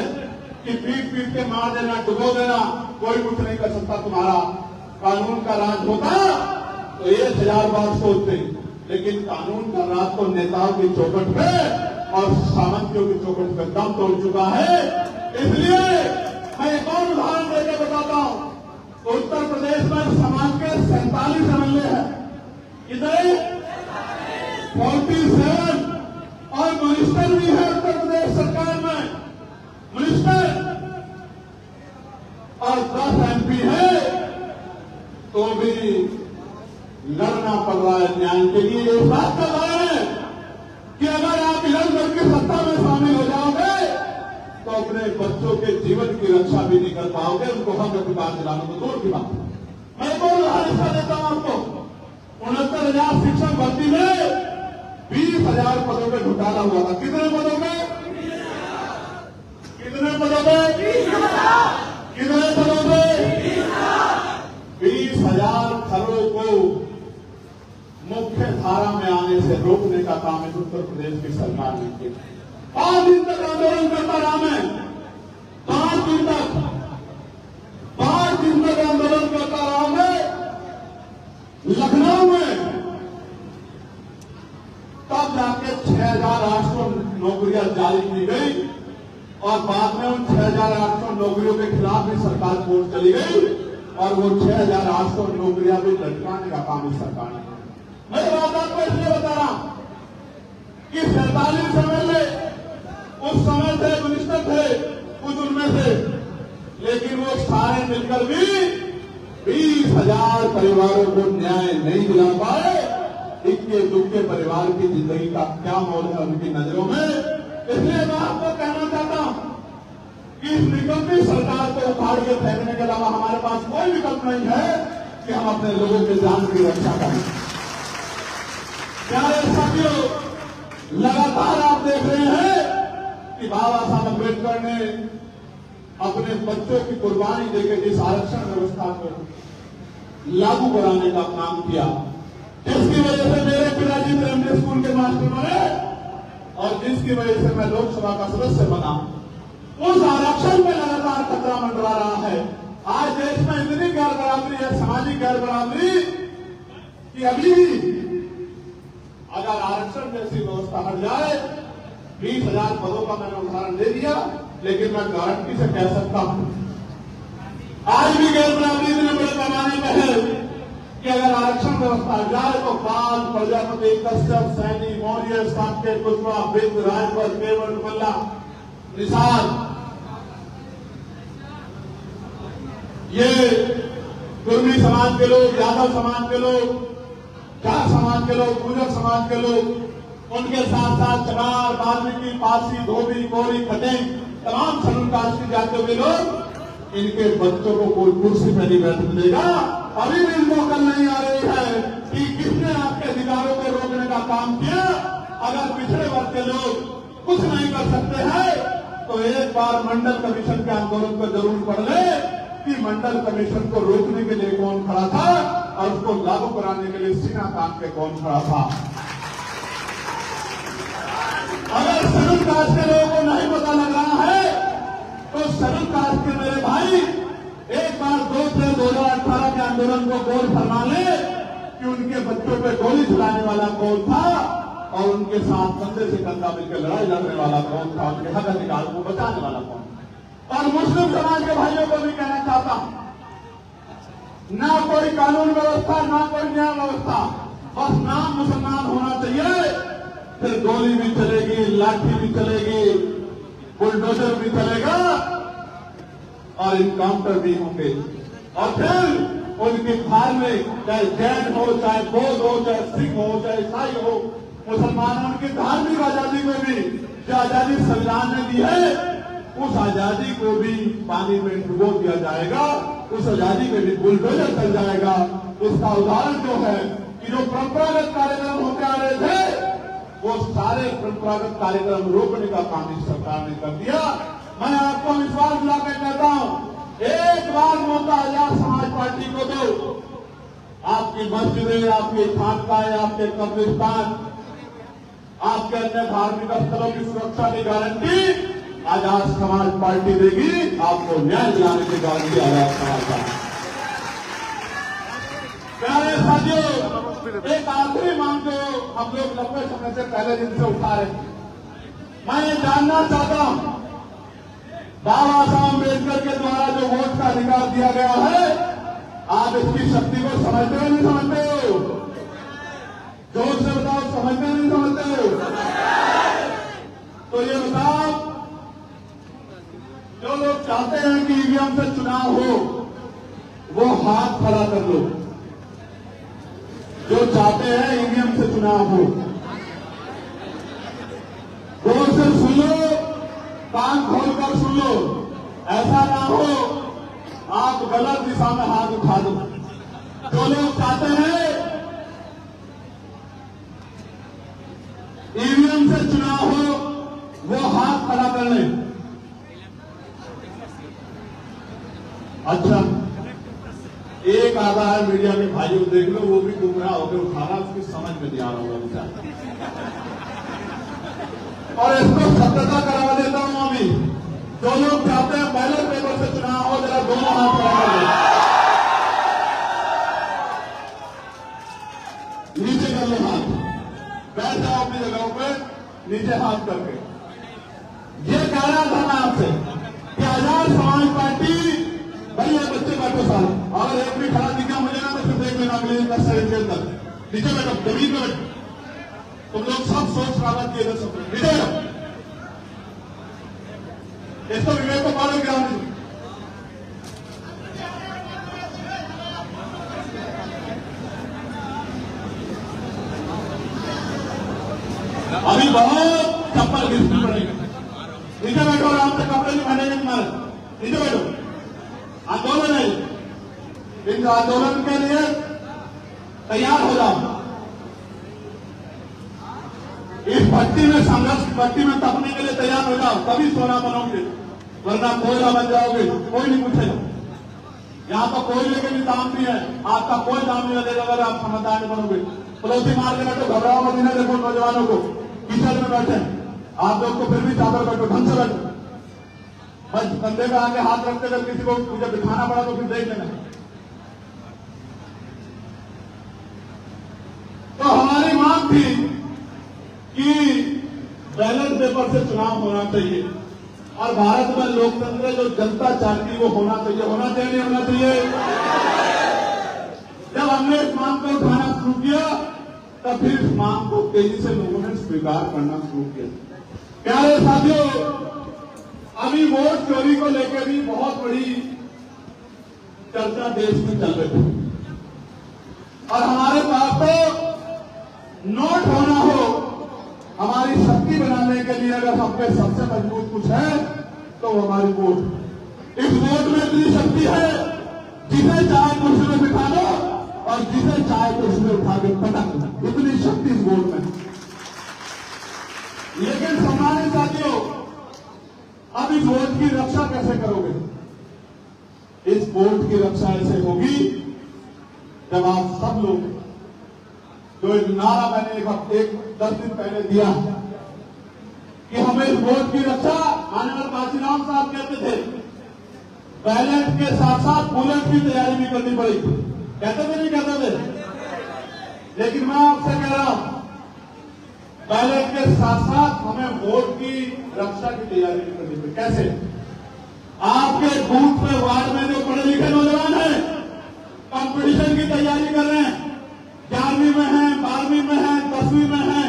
कि पीट के मार देना, डुबो देना, कोई कुछ नहीं कर सकता तुम्हारा। कानून का राज होता तो 1000 बार सोचते, लेकिन कानून का राज तो नेताओं की चौखट पे और सामंतियों की चौखट पे दम तोड़ चुका है। इसलिए मैं एक और उदाहरण देकर बताता हूं। उत्तर प्रदेश में समाज के 47 MLA हैं, कितने? 47, और मिनिस्टर भी है उत्तर प्रदेश सरकार में, मिनिस्टर, और 10 MP है, तो भी लड़ना पड़ रहा है न्याय के लिए। ये बात कर रहे हैं कि अगर आप इधर करके सत्ता में शामिल हो जाओगे तो अपने बच्चों के जीवन की रक्षा भी नहीं कर पाओगे, उनको हक अधिकार दिलाना तो दूर की बात है। मैं तो हिस्सा देता हूं आपको। 69,000 शिक्षक भर्ती में 20,000 पदों पे घोटाला हुआ था। कितने पदों में? कितने पदों पे? कितने पदों पे? 20,000 खरों को मुख्य धारा में आने से रोकने का काम इस उत्तर प्रदेश की सरकार ने किया। 5 दिन तक आंदोलन करता रहा मैं, 5 दिन तक आंदोलन करता रहा मैं लखनऊ में। तब जाके 6,800 नौकरियां जारी की गई और बाद में उन 6,800 नौकरियों के खिलाफ भी सरकार कोर्ट चली गई और वो 6,800 नौकरियां भी लटकाने का काम इस सरकार ने। मैं बात आपको इसलिए बता रहा हूं कि 47 MLA उस समय थे, मिनिस्टर थे कुछ उनमें से, लेकिन वो सारे मिलकर भी 20,000 परिवारों को न्याय नहीं दिला पाए। इक्के दुक्के परिवार की जिंदगी का क्या मोल है उनकी नजरों में। इसलिए मैं आपको कहना चाहता हूं कि इस निकम्मी सरकार को उखाड़ के फेंकने के अलावा हमारे पास कोई विकल्प नहीं है कि हम अपने लोगों के जान की रक्षा करें। प्यारे साथियों, लगातार आप देख रहे हैं कि बाबा साहब अम्बेडकर ने अपने बच्चों की कुर्बानी देकर जिस आरक्षण व्यवस्था को लागू कराने का काम किया, जिसकी वजह से मेरे पिताजी प्राइमरी स्कूल के मास्टर बने और जिसकी वजह से मैं लोकसभा का सदस्य बना, उस आरक्षण में लगातार खतरा मंडरा रहा है। आज देश में इतनी गैर बराबरी है, सामाजिक गैर बराबरी, कि अभी अगर आरक्षण जैसी व्यवस्था हट जाए, 20,000 पदों का मैंने उदाहरण दे दिया, लेकिन मैं गारंटी से कह सकता हूं आज भी गैर बराबरी इतने बड़े पैमाने पर है कि अगर आरक्षण व्यवस्था हट जाए तो बाल, प्रजापति, कश्यप, सैनी, मौर्य, साक्य, कुशवाहा, बिंद, राजभर, केवल, मल्ला, निषाद, ये कुर्मी समाज के लोग, यादव समाज के लोग, जाट समाज के लोग, गुर्जर समाज के लोग, उनके साथ साथ चमार, वाल्मीकि, पारसी, धोबी, कोरी, खटेंग, तमाम शेड्यूल कास्ट की जातियों के लोग, इनके बच्चों को कोई कुर्सी पर नहीं बैठने देगा। अभी भी इनको अकल नहीं आ रही है कि किसने आपके अधिकारों को रोकने का काम किया। अगर पिछड़े वर्ग के लोग कुछ नहीं कर सकते हैं तो एक बार मंडल कमीशन के आंदोलन पर जरूर पढ़ ले कि मंडल कमीशन को रोकने के लिए कौन खड़ा था और उसको लागू कराने के लिए सीना तान के कौन खड़ा था। अगर शेड्यूल कास्ट के लोगों को नहीं पता लग रहा है तो शेड्यूल कास्ट के मेरे भाई एक बार 2 अप्रैल 2018 के आंदोलन को गौर फरमा ले कि उनके बच्चों पे गोली चलाने वाला कौन था और उनके साथ कंधे से कंधा मिलकर लड़ाई लड़ने वाला कौन था, उनके हक अधिकार को बचाने वाला कौन। और मुस्लिम समाज के भाइयों को भी कहना चाहता हूं, ना कोई कानून व्यवस्था, ना कोई न्याय व्यवस्था, बस नाम मुसलमान होना चाहिए। फिर गोली भी चलेगी, लाठी भी चलेगी, बुलडोजर भी चलेगा और इनकाउंटर भी होंगे। और फिर उनके घर में चाहे जैन हो, चाहे बौद्ध हो, चाहे सिख हो, चाहे ईसाई हो, मुसलमानों की धार्मिक आजादी को भी जो आजादी संविधान ने दी है, उस आजादी को भी पानी में डुबो दिया जाएगा, उस आजादी में भी बुलडोजर चल जाएगा। उसका उदाहरण जो है कि जो परंपरागत कार्यक्रम होते आ रहे थे, वो सारे परंपरागत कार्यक्रम रोकने का काम इस सरकार ने कर दिया। मैं आपको विश्वास दिलाकर कहता हूं, एक बार मौका आजाद समाज पार्टी को दो, आपकी मस्जिदें, आपकी खानकाएं, आपके कब्रिस्तान, आपके अन्य धार्मिक स्थलों की सुरक्षा की गारंटी आजाद समाज पार्टी देगी। आपको न्याय दिलाने की गारंटी आजाद समाज पार्टी। प्यारे साथियों, एक आखिरी मांग जो हम लोग लंबे समय से पहले दिन से उठा रहे, मैं ये जानना चाहता हूं, बाबा साहब अम्बेडकर के द्वारा जो वोट का अधिकार दिया गया है, आप इसकी शक्ति को समझते हो नहीं समझते हो? जोर से बताओ, समझते नहीं समझते हो? तो ये बताओ, जो लोग चाहते हैं कि ईवीएम से चुनाव हो वो हाथ खड़ा कर लो। जो चाहते हैं ईवीएम से चुनाव हो, गौर से सुन लो, कान खोलकर सुन लो। ऐसा ना हो आप गलत दिशा में हाथ उठा दो। जो लोग चाहते हैं ईवीएम से चुनाव हो वो हाथ खड़ा कर लें। अच्छा, एक आधा है मीडिया के भाइयों, देख लो, वो भी गुमराह होकर उठा रहा, उसकी समझ में नहीं आ रहा होगा बेचारा। और इसको सत्यता करवा देता हूं अभी, जो लोग चाहते हैं बैलेट पेपर से चुनाव हो, जरा दोनों हाथ खड़ा कर लो, नीचे कर लो हाथ, बैठ जाओ अपनी जगहों पे, नीचे हाथ करके। ये कह रहा था मैं आपसे कि आजाद समाज पार्टी, भाई ये बच्चे बैठो साल, अगर एक भी खड़ा दिखा मुझे ना तो फिर देख लेना अगले दिन 10 सेकंड के अंदर। नीचे बैठो, जमीन पे बैठो, तुम लोग सब सोच रावत किए थे, सब नीचे बैठो। इसको विवेक को पालो क्या होने, अभी बहुत चप्पल घिसनी पड़ेगी। नीचे बैठो, आराम से, कपड़े नहीं पहनेंगे तुम्हारे, नीचे बैठो। आंदोलन है, इस आंदोलन के लिए तैयार हो जाओ। इस भट्टी में, संघर्ष भट्टी में तपने के लिए तैयार हो जाओ, तभी सोना बनोगे। वरना कोयला बन जाओगे, कोई नहीं पूछेगा। यहाँ तो कोयले के भी दाम भी है, आपका कोई दाम नहीं लगेगा अगर आप समझदार नहीं बनोगे। पड़ोसी मार के बैठो, घबराओ मत, इन्हें देखो नौजवानों को किचन में बैठे, आप लोग तो फिर भी चादर बैठो, ढंग से बैठो। बस कंधे पे आके हाथ रखते जब किसी को मुझे बिठाना पड़ा तो फिर देख लेना। तो हमारी मांग थी कि बैलेट पेपर से चुनाव होना चाहिए और भारत में लोकतंत्र जो जनता चाहती वो होना चाहिए। होना चाहिए नहीं होना चाहिए? जब हमने इस मांग को उठाना शुरू किया तब फिर इस मांग को तेजी से लोगों ने स्वीकार करना शुरू किया। प्यारे साथियों, अभी वोट चोरी को लेकर भी बहुत बड़ी चर्चा देश में चल रही है और हमारे पास तो नोट होना हो, हमारी शक्ति बनाने के लिए अगर हम पे सबसे मजबूत कुछ है तो हमारी वोट। इस वोट में इतनी शक्ति है, जिसे चाहे कुर्सी में बिठा लो और जिसे चाहे कुर्सी में उठा के पटक लो, इतनी शक्ति इस वोट में। लेकिन सम्मानित साथियों, अब इस वोट की रक्षा कैसे करोगे? इस वोट की रक्षा ऐसे होगी जब आप सब लोग, जो एक नारा मैंने एक हफ्ते 10 दिन पहले दिया कि हमें इस वोट की रक्षा, माननीय काशीराम साहब कहते थे बैलेट के साथ साथ बुलेट की तैयारी भी करनी पड़ेगी, कहते थे नहीं कहते थे? लेकिन मैं आपसे कह रहा हूं बैलेट के साथ साथ हमें वोट की रक्षा की तैयारी भी करनी पड़ेगी। कैसे? आपके बूथ पे वार्ड में जो पढ़े लिखे नौजवान हैं कंपटीशन की तैयारी कर रहे हैं, 11वीं में है, 12वीं में है, 10वीं में है,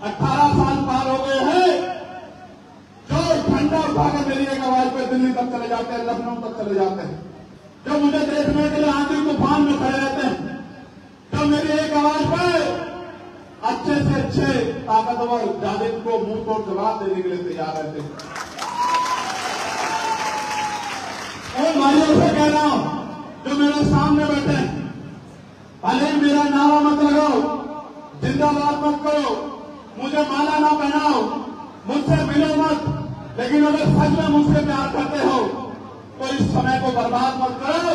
18 साल पार हो गए हैं, जो झंडा उठाकर मेरी एक आवाज पर दिल्ली तक चले जाते हैं, लखनऊ तक चले जाते हैं, जो मुझे देखने के लिए आंधी तूफान में खड़े रहते हैं, जो मेरी एक आवाज पर अच्छे से अच्छे ताकतवर जालिम को मुंह तोड़ जवाब देने के लिए तैयार रहते हैं। उन भाइयों से कह रहा हूं जो मेरे सामने बैठे हैं, भले मेरा नारा मत लगाओ, जिंदाबाद मत करो, मुझे माला ना पहनाओ, मुझसे मिलो मत, लेकिन अगर सच में मुझसे प्यार करते हो तो इस समय को बर्बाद मत करो।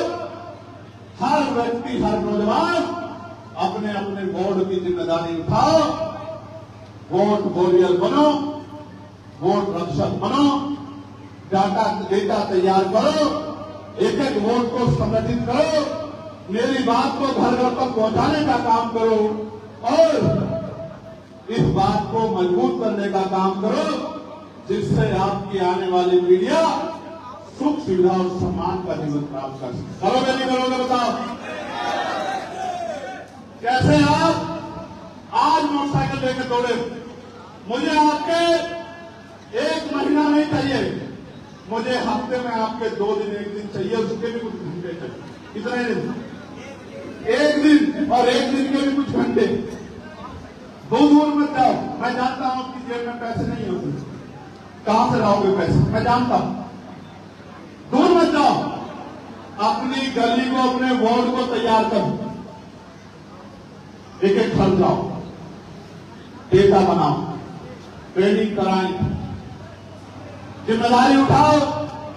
हर व्यक्ति, हर नौजवान अपने अपने वोट की जिम्मेदारी उठाओ, वोट वॉरियर बनो, वोट रक्षक बनो, डेटा तैयार करो, एक एक वोट को संगठित करो, मेरी बात को घर घर तक पहुंचाने का काम करो और इस बात को मजबूत करने का काम करो जिससे आपकी आने वाली पीढ़ियां सुख सुविधा और सम्मान का जीवन प्राप्त कर सके। करोगे नहीं करोगे बताओ? कैसे आप आज मोटरसाइकिल लेकर दौड़े? मुझे आपके 1 महीना नहीं चाहिए, मुझे हफ्ते में आपके 2 दिन 1 दिन चाहिए, उसके भी कुछ घंटे चाहिए। कितने दिन? 1 दिन और 1 दिन के भी कुछ घंटे। दूर मत जाओ, मैं जानता हूं आपकी जेब में पैसे नहीं होते, कहां से लाओगे पैसे, मैं जानता हूं। दूर मत जाओ, अपनी गली को, अपने वार्ड को तैयार करो, एक एक घर जाओ, डेटा बनाओ, ट्रेनिंग कराएं, जिम्मेदारी उठाओ।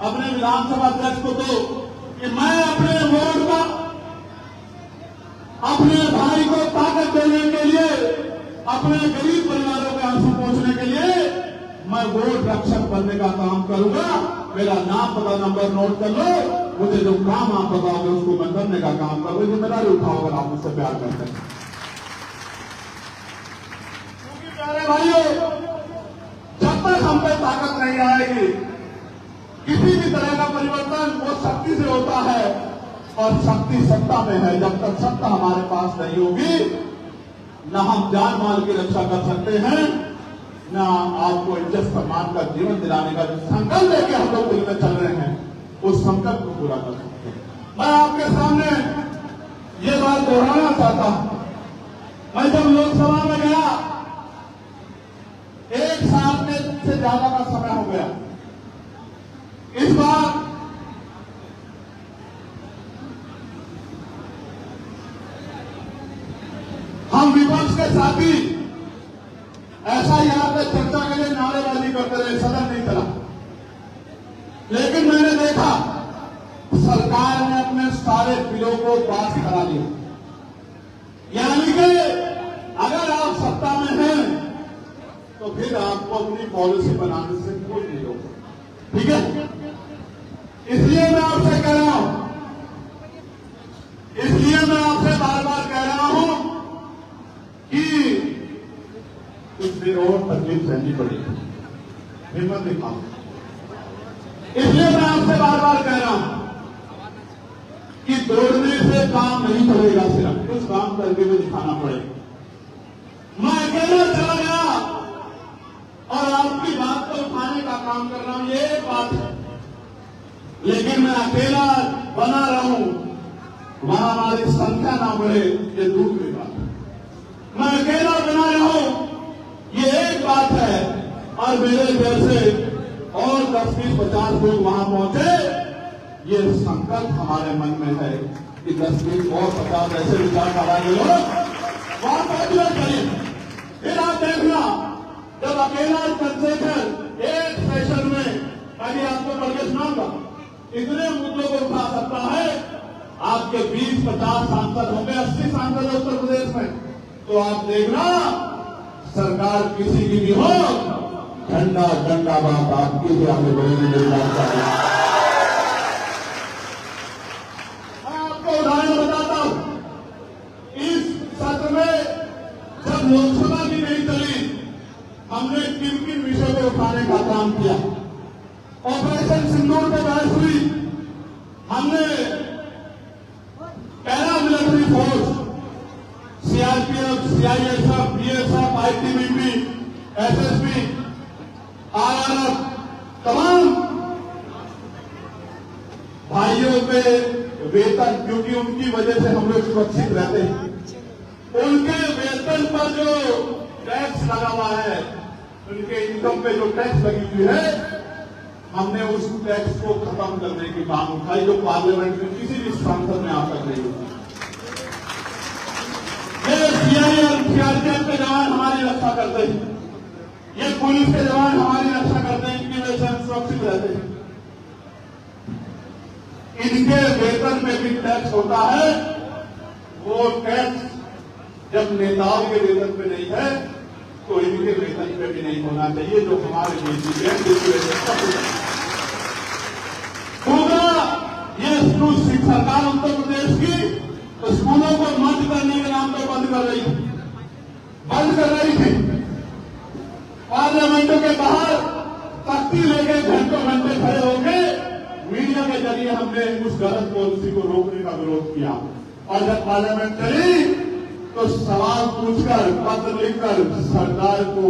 अपने विधानसभा अध्यक्ष को दो कि मैं अपने वोट का, अपने भाई को ताकत देने के लिए, अपने गरीब परिवारों के आंसू पहुंचने के लिए मैं वोट रक्षक बनने का काम करूंगा। मेरा नाम पता नंबर नोट कर लो, मुझे जो काम आप बताओगे उसको मैं करने का काम करूंगा। जिम्मेदारी उठाओ अगर आप मुझसे प्यार करते हैं। क्योंकि प्यारे भाइयों, जब तक हम पे ताकत नहीं आएगी, किसी भी तरह का परिवर्तन वो शक्ति से होता है और शक्ति सत्ता में है। जब तक सत्ता हमारे पास नहीं होगी, न हम जान माल की रक्षा कर सकते हैं, न आपको इज्जत सम्मान का जीवन दिलाने का जो संकल्प लेके हम लोग दिल में चल रहे हैं, उस संकल्प को पूरा कर सकते हैं। मैं आपके सामने ये बात दोहराना चाहता हूं। मैं जब लोकसभा में गया, 1 साल से ज्यादा का समय हो गया। इस बार हम विपक्ष के साथी ऐसा यहां पे चर्चा के लिए नारेबाजी करते रहे, सदन नहीं चला। लेकिन मैंने देखा सरकार ने अपने सारे बिलों को पास करा दिया। यानी कि अगर आप सत्ता में हैं तो फिर आपको अपनी पॉलिसी बनाने से कोई नहीं रोक। ठीक है, इसलिए मैं आपसे कह रहा हूं, इसलिए मैं आपसे बार बार कह रहा हूं कि कुछ देर और तकलीफ सहनी पड़ेगी, हिम्मत दिखाओ। इसलिए मैं आपसे बार बार कह रहा हूं कि दौड़ने से काम नहीं चलेगा, सिर्फ कुछ काम करके भी दिखाना पड़ेगा। मैं अकेला चला गया और आपकी बात को उठाने का काम कर रहा हूं, ये एक बात है। लेकिन मैं अकेला बना रहूं, वहां हमारी संख्या ना बढ़े, ये दूसरी बात है। मैं अकेला बना रहूं, ये एक बात है, और मेरे जैसे और 10, 20, 50 लोग वहां पहुंचे, ये संकल्प हमारे मन में है कि 10, 20 और 50 ऐसे विचार कराएंगे लोग वहां पहुंचना चाहिए। फिर आप देखना, जब अकेला चंद्रशेखर एक सेशन में, मैं आपको पढ़ के सुनाऊंगा, इतने मुद्दों को उठा सकता है, आपके 20-50 सांसद होंगे, 80 सांसद है उत्तर प्रदेश में, तो आप देखना सरकार किसी की भी हो, झंडा झंडा बात आपकी भी आगे बढ़ेगी। मेरी बात का मैं आपको उदाहरण बताता हूं, इस सत्र में जब लोकसभा की नहीं चली, हमने किन किन विषयों को उठाने का काम किया। ऑपरेशन सिंदूर पे बहस हुई, हमने para military force, CRPF, CISF, BSF, ITBP, SSB, RRF, तमाम भाइयों के वेतन, क्योंकि उनकी वजह से हम लोग सुरक्षित रहते हैं, उनके वेतन पर जो टैक्स लगा हुआ है, उनके इनकम पे जो टैक्स लगी हुई है, हमने उस टैक्स को खत्म करने की मांग उठाई, जो पार्लियामेंट में किसी भी सांसद ने आज तक नहीं उठाई। ये सीआई और सीआरपीएफ के जवान हमारी रक्षा करते हैं, ये पुलिस के जवान हमारी रक्षा करते हैं, इनकी वजह से हम सुरक्षित रहते हैं। इनके वेतन में भी टैक्स होता है, वो टैक्स जब नेताओं के वेतन पे नहीं है तो इनके वेतन पे भी नहीं होना चाहिए, जो हमारे लिए है, जिसकी वजह से ये सरकार उत्तर प्रदेश की स्कूलों को बंद करने के नाम पर बंद कर रही थी। पार्लियामेंटों के बाहर तख्ती लेके घंटों घंटे खड़े होकर मीडिया के जरिए हमने उस गलत पॉलिसी को रोकने का विरोध किया, और जब पार्लियामेंट चली तो सवाल पूछकर, पत्र लिखकर सरकार को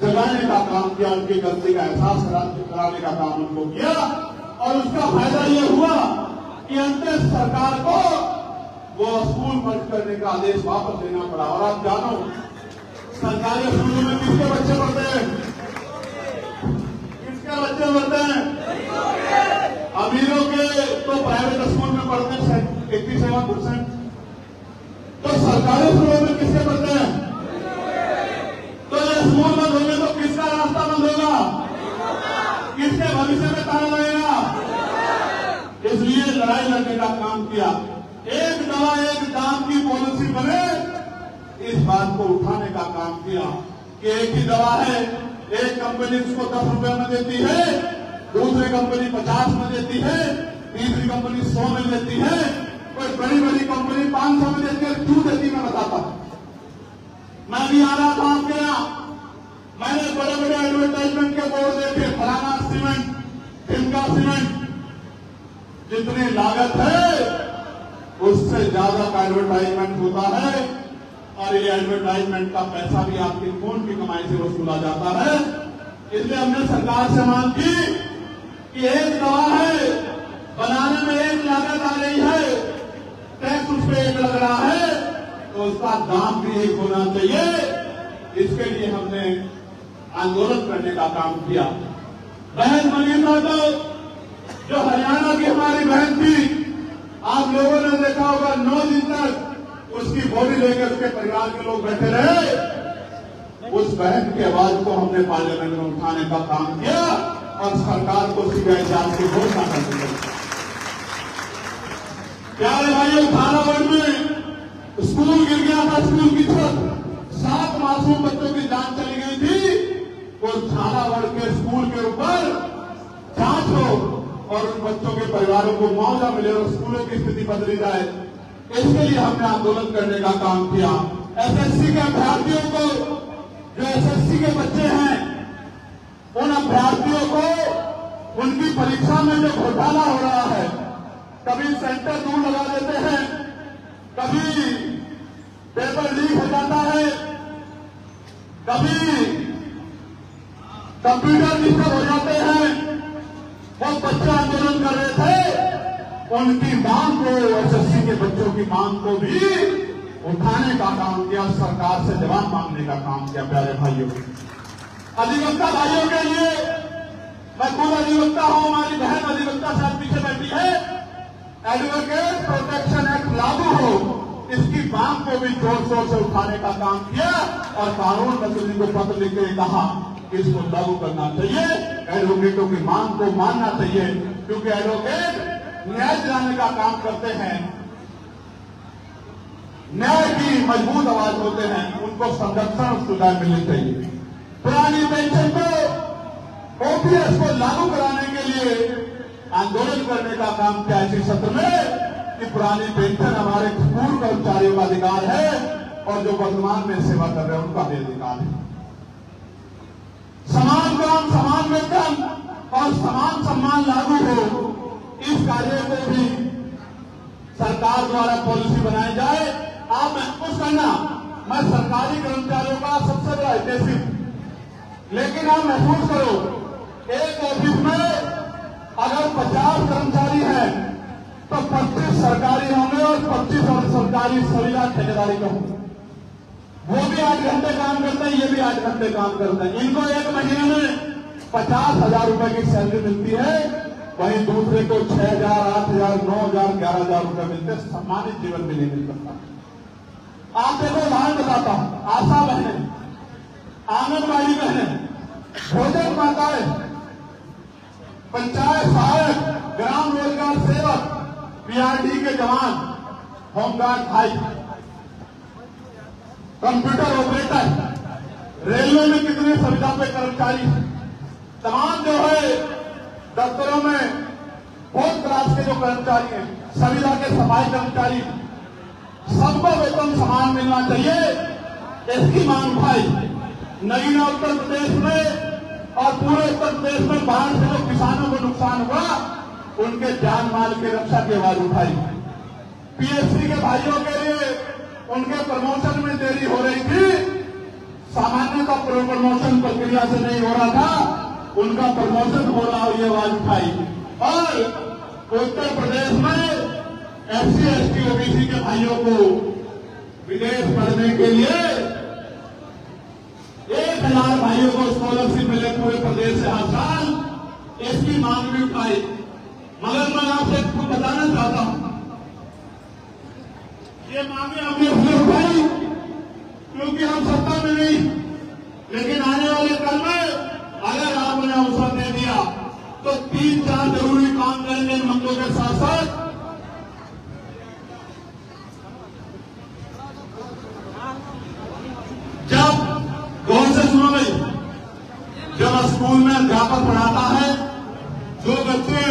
जगाने का काम किया, उनकी गलती का एहसास कराने का काम उनको किया, और उसका फायदा यह हुआ कि अंततः सरकार को वो स्कूल बंद करने का आदेश वापस लेना पड़ा। और आप जानो, सरकारी स्कूलों में किसके बच्चे पढ़ते हैं? किसके बच्चे पढ़ते हैं? अमीरों के तो प्राइवेट स्कूल में पढ़ते हैं 87%, तो सरकारी स्कूलों में किसके पढ़ते हैं? तो ये स्कूल बंद होंगे तो किसका रास्ता बंद होगा? किसके भविष्य में ताला लगेगा? इसलिए लड़ाई लड़ने का काम किया। एक दवा एक दाम की पॉलिसी बने, इस बात को उठाने का काम किया कि एक ही दवा है, एक कंपनी उसको 10 रुपए में देती है, दूसरी कंपनी 50 में देती है, तीसरी कंपनी 100 में देती है, कोई बड़ी बड़ी कंपनी 500 में देती है। क्यों देती मैं बताता हूं। मैं भी आ रहा था आपके यहां, मैंने बड़े बड़े एडवर्टाइजमेंट के बोर्ड देखे, फलाना सीमेंट, टिमका सीमेंट, जितनी लागत है उससे ज्यादा का एडवर्टाइजमेंट होता है, और ये एडवर्टाइजमेंट का पैसा भी आपकी खून की कमाई से वसूला जाता है। इसलिए हमने सरकार से मांग की कि एक दवा है, बनाने में एक लागत आ रही है, टैक्स उस पर एक लग रहा है, तो उसका दाम भी एक होना चाहिए। इसके लिए हमने आंदोलन करने का काम किया। बहन मनीषा तो जो हरियाणा की हमारी बहन थी, आप लोगों ने देखा होगा 9 दिन तक उसकी बॉडी लेकर उसके परिवार के लोग बैठे रहे। उस बहन की आवाज को हमने पार्लियामेंट में उठाने का काम किया, और सरकार को सीबीआई जांच की घोषणा कर दी गई। प्यारे भाइयों, झालावाड़ में स्कूल गिर गया था, स्कूल की छत, 7 मासूम बच्चों की जान चली गई थी। वो झालावाड़ के स्कूल के ऊपर जांच हो और उन बच्चों के परिवारों को मुआवजा मिले और स्कूलों की स्थिति बदली जाए, इसके लिए हमने आंदोलन करने का काम किया। एसएससी के अभ्यर्थियों को, जो एसएससी के बच्चे हैं, उन अभ्यर्थियों को उनकी परीक्षा में जो घोटाला हो रहा है, कभी सेंटर दूर लगा देते हैं, कभी पेपर लीक हो जाता है, कभी कंप्यूटर डिस्टर्ब हो जाते हैं। वो बच्चे आंदोलन कर रहे थे, उनकी मांग को, एसएससी के बच्चों की मांग को भी उठाने का काम किया, सरकार से जवाब मांगने का काम किया। प्यारे भाइयों, अधिवक्ता भाइयों के लिए, मैं खुद अधिवक्ता हूं, हमारी बहन अधिवक्ता साथ पीछे बैठी है, एडवोकेट प्रोटेक्शन एक्ट लागू हो, इसकी मांग को भी जोर शोर से उठाने का काम किया और कानून मंत्री को पत्र लिख के कहा कि इसको लागू करना चाहिए, एडवोकेटों की मांग को मानना चाहिए, क्योंकि एडवोकेट न्याय दिलाने का काम करते हैं, न्याय की मजबूत आवाज होते हैं, उनको संरक्षण और सुधार मिलनी चाहिए। पुरानी पेंशन को, ओपीएस को लागू कराने के लिए आंदोलन करने का काम किया इसी सत्र में कि पुरानी पेंशन हमारे पूर्व कर्मचारियों का अधिकार है और जो वर्तमान में सेवा कर रहे हैं उनका भी अधिकार है। समान काम, समान वेतन और समान सम्मान लागू हो, इस कार्य को भी सरकार द्वारा पॉलिसी बनाई जाए। आप महसूस करना, मैं सरकारी कर्मचारियों का सबसे बड़ा हितैषी, लेकिन आप महसूस करो, एक ऑफिस में अगर 50 कर्मचारी हैं तो 25 सरकारी होंगे और 25 और सरकारी सुविधा ठेकेदारी का होंगे। वो भी 8 घंटे काम करते हैं, ये भी 8 घंटे काम करते हैं। इनको एक महीने में 50,000 रुपए की सैलरी मिलती है, वहीं दूसरे को 6,000, 8,000, 9,000, 11,000 रुपए मिलते हैं। सम्मानित जीवन भी नहीं मिल सकता। आप देखो, उदाहरण बताता हूं, आशा बहने, आंगनबाड़ी बहने, भोजन माताएं, पंचायत सहायक, ग्राम रोजगार सेवक, पीआरडी के जवान, होमगार्ड भाई, कंप्यूटर ऑपरेटर, रेलवे में कितने सुविधा पे कर्मचारी, तमाम जो है दफ्तरों में बहुत क्लास के जो कर्मचारी हैं, सुविधा के सफाई कर्मचारी, सबको वेतन समान मिलना चाहिए, इसकी मांग भाई। नगीना उत्तर प्रदेश में और पूरे उत्तर प्रदेश में बाढ़ से जो किसानों को नुकसान हुआ, उनके जान माल की रक्षा की आवाज उठाई। पीएससी के भाइयों के लिए उनके प्रमोशन में देरी हो रही थी, सामान्यतः प्रमोशन प्रक्रिया से नहीं हो रहा था, उनका प्रमोशन हो रहा, ये आवाज उठाई। और उत्तर प्रदेश में एससी, एसटी, ओबीसी के भाइयों को विदेश पढ़ने के लिए 1,000 भाइयों को स्कॉलरशिप मिले पूरे प्रदेश से हर साल, इसकी मांग भी उठाई। मगर मैं आपसे कुछ बताना चाहता हूं, ये मांगे हमने इसलिए उठाई क्योंकि हम सत्ता में नहीं, लेकिन आने वाले कल में अगर आपने अवसर दे दिया तो 3-4 जरूरी काम करेंगे इन मंगों के साथ साथ। जब गौर से सुनो भाई, जब स्कूल में अध्यापक पढ़ाता है, जो बच्चे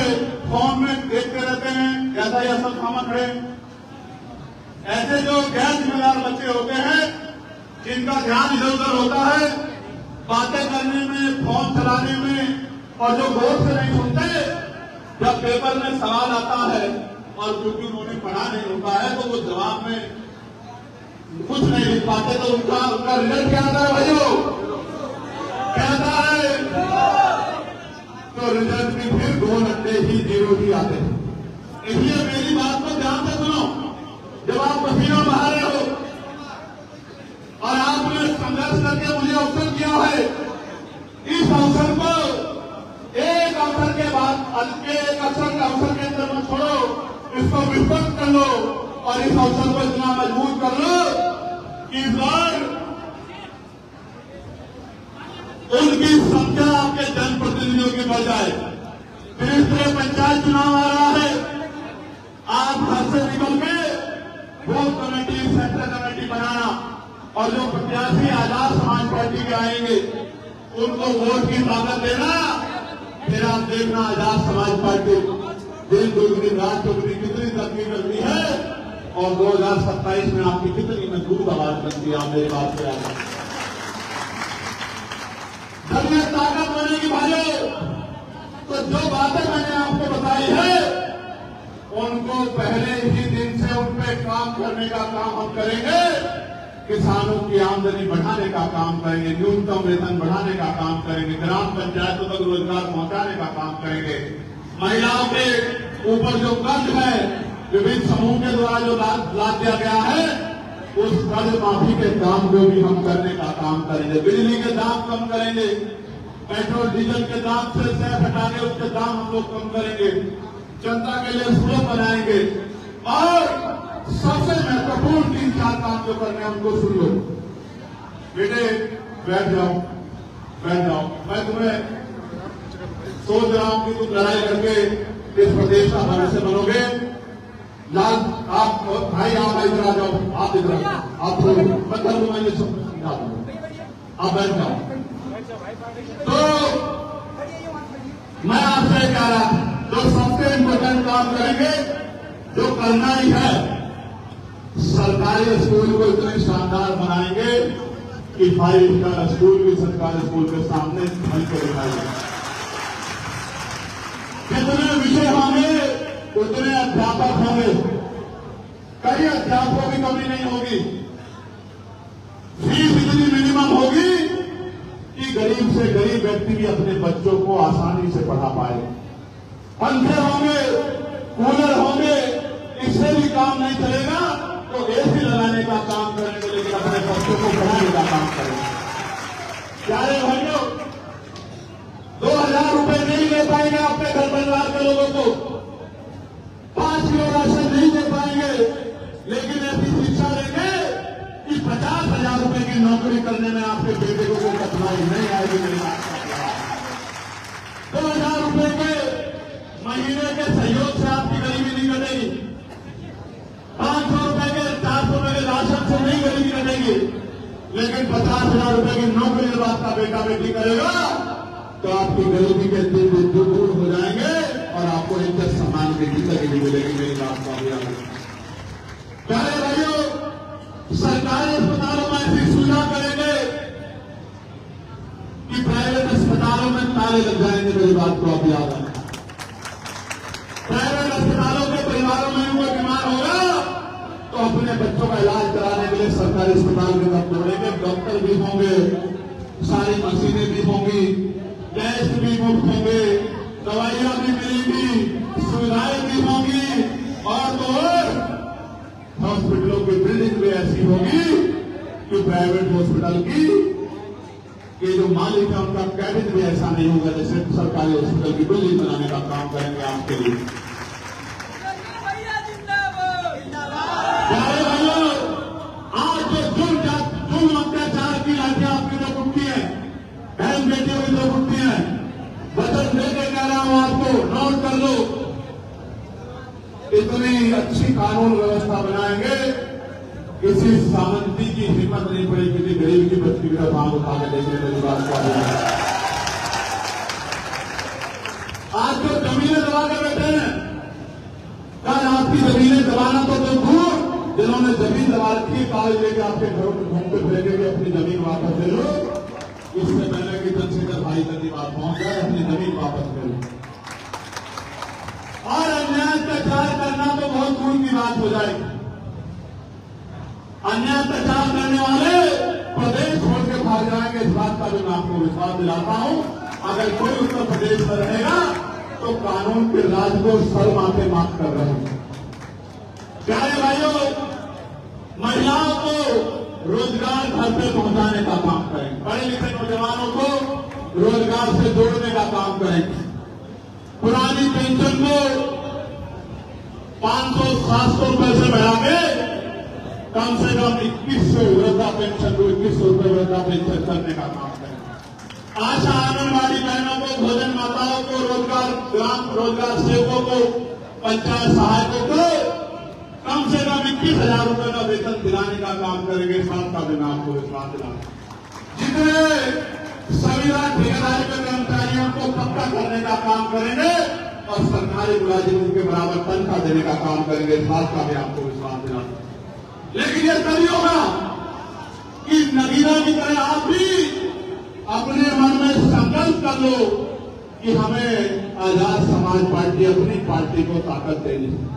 फोन में देखते रहते हैं, कैसा यह सब सामान है, ऐसे जो गैर जिम्मेदार बच्चे होते हैं, जिनका ध्यान इधर उधर होता है, बातें करने में, फोन चलाने में, और जो गौर से नहीं सुनते, जब पेपर में सवाल आता है और क्योंकि उन्होंने पढ़ा नहीं होता है तो वो जवाब में कुछ नहीं लिख पाते, तो उनका रिजल्ट क्या आता है भाइयों, क्या आता है, तो रिजल्ट में फिर 2 नंबर ही 0 ही आते हैं। इसलिए मेरी बात को ध्यान से सुनो, जब आप पसीना बहा रहे हो और आपने संघर्ष करके मुझे अवसर दिया है, इस अवसर को एक अवसर के बाद एक अवसर के अंदर मत छोड़ो, इसको विस्तार कर लो और इस अवसर को इतना मजबूत कर लो कि इस बार उनकी संख्या आपके जनप्रतिनिधियों की बढ़ जाए। तीसरे पंचायत चुनाव आ रहा है, आप घर से निकल के बूथ कमेटी, सेक्टर कमेटी बनाना और जो प्रत्याशी आजाद समाज पार्टी के आएंगे उनको वोट की ताकत देना। फिर आप देखना आजाद समाज पार्टी दिन दुगनी रात चौगनी कितनी तरक्की करती है और 2027 में आपकी कितनी मजबूत आवाज बनती है। आप मेरी बात से आगे जब ये ताकत बनेगी भाइयों, तो जो बातें मैंने आपको बताई है उनको पहले ही दिन से उन पे काम करने का काम हम करेंगे। किसानों की आमदनी बढ़ाने का काम करेंगे, न्यूनतम वेतन बढ़ाने का काम करेंगे, ग्राम पंचायतों तक रोजगार पहुंचाने का काम करेंगे। महिलाओं के ऊपर जो कर्ज है विभिन्न समूह के द्वारा जो लाद दिया गया है उस कर्ज माफी के काम को भी हम करने का काम करेंगे। बिजली के दाम कम करेंगे, पेट्रोल डीजल के दाम से हटा के उसके दाम हम लोग कम करेंगे, जनता के लिए सुलभ बनाएंगे और सबसे महत्वपूर्ण 3-4 काम जो करने हैं उनको सुन लो। बेटे बैठ जाओ, बैठ जाओ। मैं तुम्हें सोच रहा हूं कि तुम लड़ाई करके इस प्रदेश का भविष्य बनोगे। लाल आप भाई आप इधर आ जाओ, आप इधर आप थोड़ी मतलब मैंने समझा दूंगा, आप बैठ जाओ। तो मैं आपसे कह रहा था जो सबसे इम्पोर्टेंट काम करेंगे, जो करना ही है, सरकारी स्कूल को इतने शानदार बनाएंगे कि 5 स्टार स्कूल भी सरकारी स्कूल के सामने बन के दिखाएंगे। कितने विषय होंगे उतने अध्यापक होंगे, कई अध्यापकों की कमी नहीं होगी। फीस इतनी मिनिमम होगी कि गरीब से गरीब व्यक्ति भी अपने बच्चों को आसानी से पढ़ा पाए। पंखे होंगे, कूलर होंगे, इससे भी काम नहीं चलेगा तो एसी लगाने का काम करेंगे, लेकिन अपने बच्चों को पढ़ाने का काम करेंगे। प्यारे भाइयों, 2000 रुपए नहीं दे पाएंगे अपने घर परिवार के लोगों को, 5 किलो राशन नहीं दे पाएंगे, लेकिन ऐसी शिक्षा देंगे कि 50,000 रुपए की नौकरी करने में आपके बेटे को कोई कठिनाई नहीं आएगी। मेरी बात 2000 रुपए के महीने के सहयोग से आपकी गरीबी नहीं कटेगी, 500 रुपए के 400 रुपए के राशन से नहीं गरीबी कटेगी, लेकिन 50,000 रुपए की नौकरी जब आपका बेटा बेटी करेगा तो आपकी गरीबी के दिन दूर हो जाएंगे और आपको इज्जत सम्मान की जिंदगी मिलेगी। मेरी बात का प्यारे भाइयों, सरकारी अस्पतालों में ऐसी सुविधा करेंगे कि प्राइवेट अस्पतालों में ताले लग जाएंगे। मेरी बात को आप याद रखें। प्राइवेट अस्पतालों के परिवारों में कोई बीमार होगा तो अपने बच्चों का इलाज कराने के लिए सरकारी अस्पताल के तरफ दौड़ेंगे। डॉक्टर भी होंगे, सारी मशीनें भी होंगी, टेस्ट भी मुफ्त होंगे, दवाइयां भी मिलेंगी, सुविधाएं भी होंगी और तो हॉस्पिटलों की बिल्डिंग भी ऐसी होगी कि प्राइवेट हॉस्पिटल की ये जो मालिक है उनका कैबिन भी ऐसा नहीं होगा जैसे सरकारी हॉस्पिटल की बिल्डिंग बनाने का काम करेंगे आपके लिए। प्यारे भाइयों, आज जो जुल्म अत्याचार की लाठियां आपकी तरफ उठती है, बहन बेटियों की तरफ उठती है, वचन देकर कह रहा हूं आपको, नोट कर लो, इतनी अच्छी कानून व्यवस्था बनाएंगे किसी सामंती की हिम्मत नहीं पड़ी किसी गरीब की बच्ची की तरफ आंख उठा के देखने वाली बात को। आज जो जमीनें दबा कर बैठे हैं, कल आपकी जमीनें दबाना तो दूर, जिन्होंने जमीन दबा रखी है कागज लेके आपके घरों में घूमते फिरेंगे अपनी जमीन वापस ले लो। इससे पहले कि चंद्रशेखर भाई तक की बात पहुंच जाए, अपनी जमीन वापस ले लो। और अन्याय अत्याचार करना तो बहुत दूर की बात हो जाएगी। अन्याय अत्याचार करने वाले प्रदेश छोड़ के भाग जाएंगे, इस बात का भी मैं आपको विश्वास दिलाता हूं। अगर कोई उत्तर प्रदेश में रहेगा तो कानून के राज को सर माथे माफ कर रहे हैं। प्यारे भाइयों, महिलाओं को रोजगार घर पे पहुंचाने का काम करें, पढ़े लिखे नौजवानों को रोजगार से जोड़ने का काम करें, पुरानी पेंशन को 500-700 रुपए से बढ़ा के कम 2100 वृद्धा पेंशन को 2100 रुपए वृद्धा पेंशन करने का काम करें। आशा आंगनबाड़ी बहनों को, भोजन माताओं को, रोजगार, ग्राम रोजगार सेवकों को, पंचायत सहायकों को कम से कम 21,000 रुपए का वेतन दिलाने का काम करेंगे। साथ का भी मैं आपको विश्वास दिलाऊंगा। जितने संविधान ठेकेदारी के कर्मचारियों को पक्का करने का काम करेंगे और सरकारी मुलाजिमों के बराबर तनख्वाह देने का काम करेंगे। साथ का भी आपको विश्वास दिलाऊंगा। लेकिन ये तभी होगा कि नगीना की तरह आप भी अपने मन में संकल्प कर लो कि हमें आजाद समाज पार्टी अपनी पार्टी को ताकत देनी है।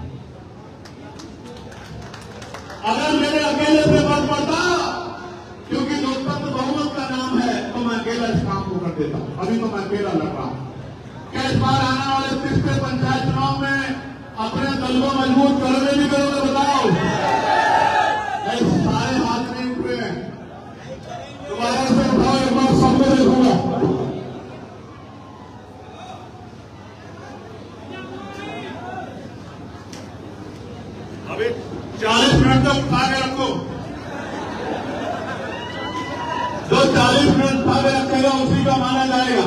अगर मेरे अकेले से मत पड़ता, क्योंकि लोकतंत्र बहुमत का नाम है, तो मैं अकेला इस काम को कर देता हूं। अभी तो मैं अकेला लड़ रहा हूं। क्या इस बार आने वाले 30वें पंचायत चुनाव में अपने दल को मजबूत करोगे नहीं करोगे बताओ? सारे हाथ नहीं उठ रहे हैं, दोबारा से उठाओ, एक बार सबको देखूंगा। अभी 40 मिनट तक उठा के रखो। जो 40 मिनट उठा के रखेगा उसी का माना जाएगा।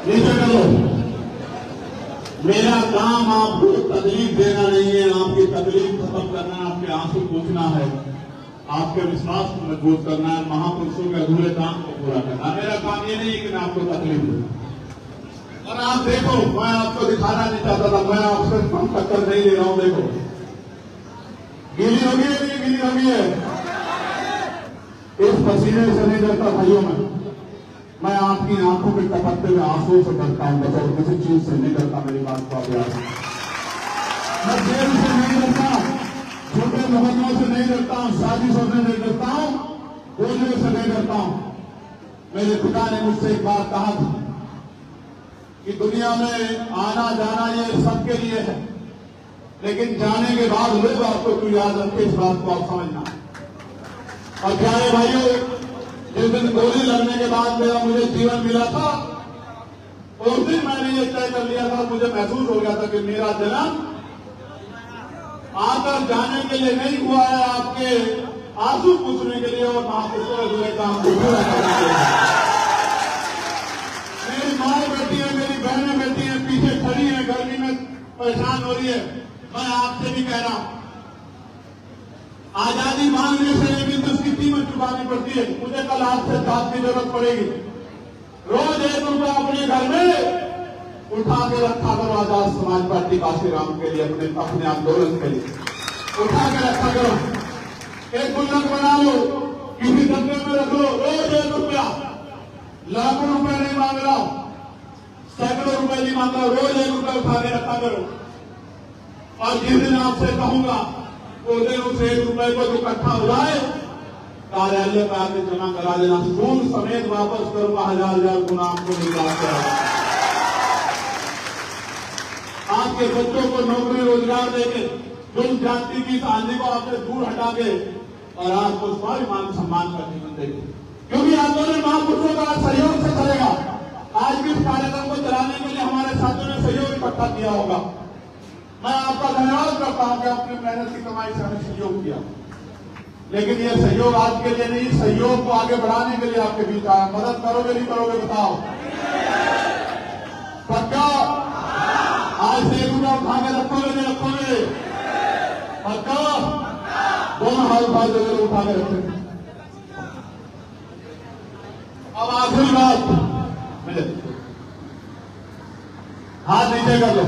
नीचे करो। मेरा काम आपको तकलीफ देना नहीं है, आपकी तकलीफ खत्म करना है, आपके आंसू पूछना है, आपके विश्वास को मजबूत करना है, महापुरुषों के अधूरे काम को पूरा करना। मेरा काम ये नहीं है कि मैं आपको तकलीफ दूं। और आप देखो, मैं आपको दिखाना नहीं चाहता था, मैं आपसे कम टक्कर नहीं दे रहा हूं। देखो, गीली होगी है नहीं गीली होगी है? इस पसीने से नहीं डरता भाइयों मैं आपकी आंखों में टपकते हुए आंसू से डरता हूं, बस और किसी चीज से नहीं डरता। मेरी बात को आप याद रखें। मैं जेल से नहीं डरता, छोटे मुकदमों से नहीं डरता हूं, साजिशों से नहीं डरता हूं, गोलियों से नहीं डरता हूं। मेरे पिता ने मुझसे एक बात कहा था कि दुनिया में आना जाना ये सबके लिए है, लेकिन जाने के बाद लोग आपको क्यों याद रखे, इस बात को आप समझना। और क्या है भाइयों, जिस दिन गोली लगने के बाद मेरा मुझे जीवन मिला था, उस दिन मैंने ये तय कर लिया था, मुझे महसूस हो गया था कि मेरा जन्म आकर जाने के लिए नहीं हुआ है, आपके आंसू पूछने के लिए और महापुरुषों के जुड़े काम को पूरा करने के लिए। मेरी माँ बैठी है, मेरी बहनें बैठी हैं, पीछे खड़ी है, गर्मी में परेशान हो रही है। मैं आपसे भी कह रहा हूं, आजादी मांगने से लेकिन तो उसकी कीमत चुकानी पड़ती है। मुझे कल आपसे साथ की जरूरत पड़ेगी। रोज 1 रुपया अपने घर में उठा के रखा करो आजाद समाज पार्टी काशीराम के लिए, अपने आंदोलन के लिए उठा के रखा करो। एक गुल्लक बना लो, किसी डब्बे में रख लो, रोज 1 रुपया। लाखों रुपए नहीं मांग रहा हूं, सैकड़ों रुपए नहीं मांग रहा, रोज 1 रुपया उठा के रखा करो। और जिस दिन आपसे कहूंगा उस दिन उस 1 रुपए को इकट्ठा हो जाए, कार्यालय पर आके जमा करा देना, सूद समेत वापस करूंगा, 1000 गुना आपको निकाल कर। आपके बच्चों को नौकरी रोजगार देके, जुल्म जाति की आंधी को आपसे दूर हटा के और आपको स्वाभिमान सम्मान का जीवन देंगे। क्योंकि आंदोलन महापुरुषों का सहयोग से चलेगा। आज भी इस कार्यक्रम को चलाने के लिए हमारे साथियों ने सहयोग इकट्ठा किया होगा। मैं आपका धन्यवाद करता हूं कि आपने मेहनत की कमाई से हमें सहयोग किया। लेकिन यह सहयोग आज के लिए नहीं, सहयोग को आगे बढ़ाने के लिए आपके बीच आया। मदद करोगे नहीं करोगे बताओ? पक्का? आज से 1 रुपया उठा के रखोगे नहीं रखोगे? पक्का? दोनों हाथ उठा के उठा के रखेंगे। अब आखिरी बात, हाथ नीचे कर लो।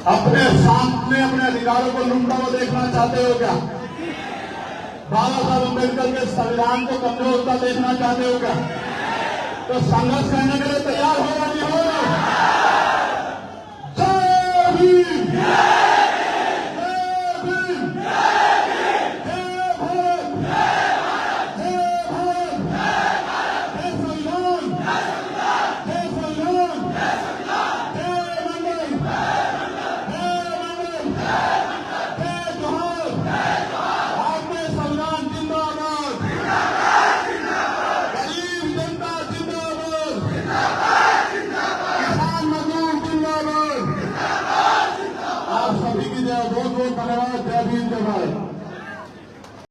अपने सामने अपने अधिकारों को लूटता हुआ देखना चाहते हो क्या? बाबा साहब अम्बेडकर के संविधान को कमजोर होता देखना चाहते हो क्या? तो संघर्ष करने के लिए तैयार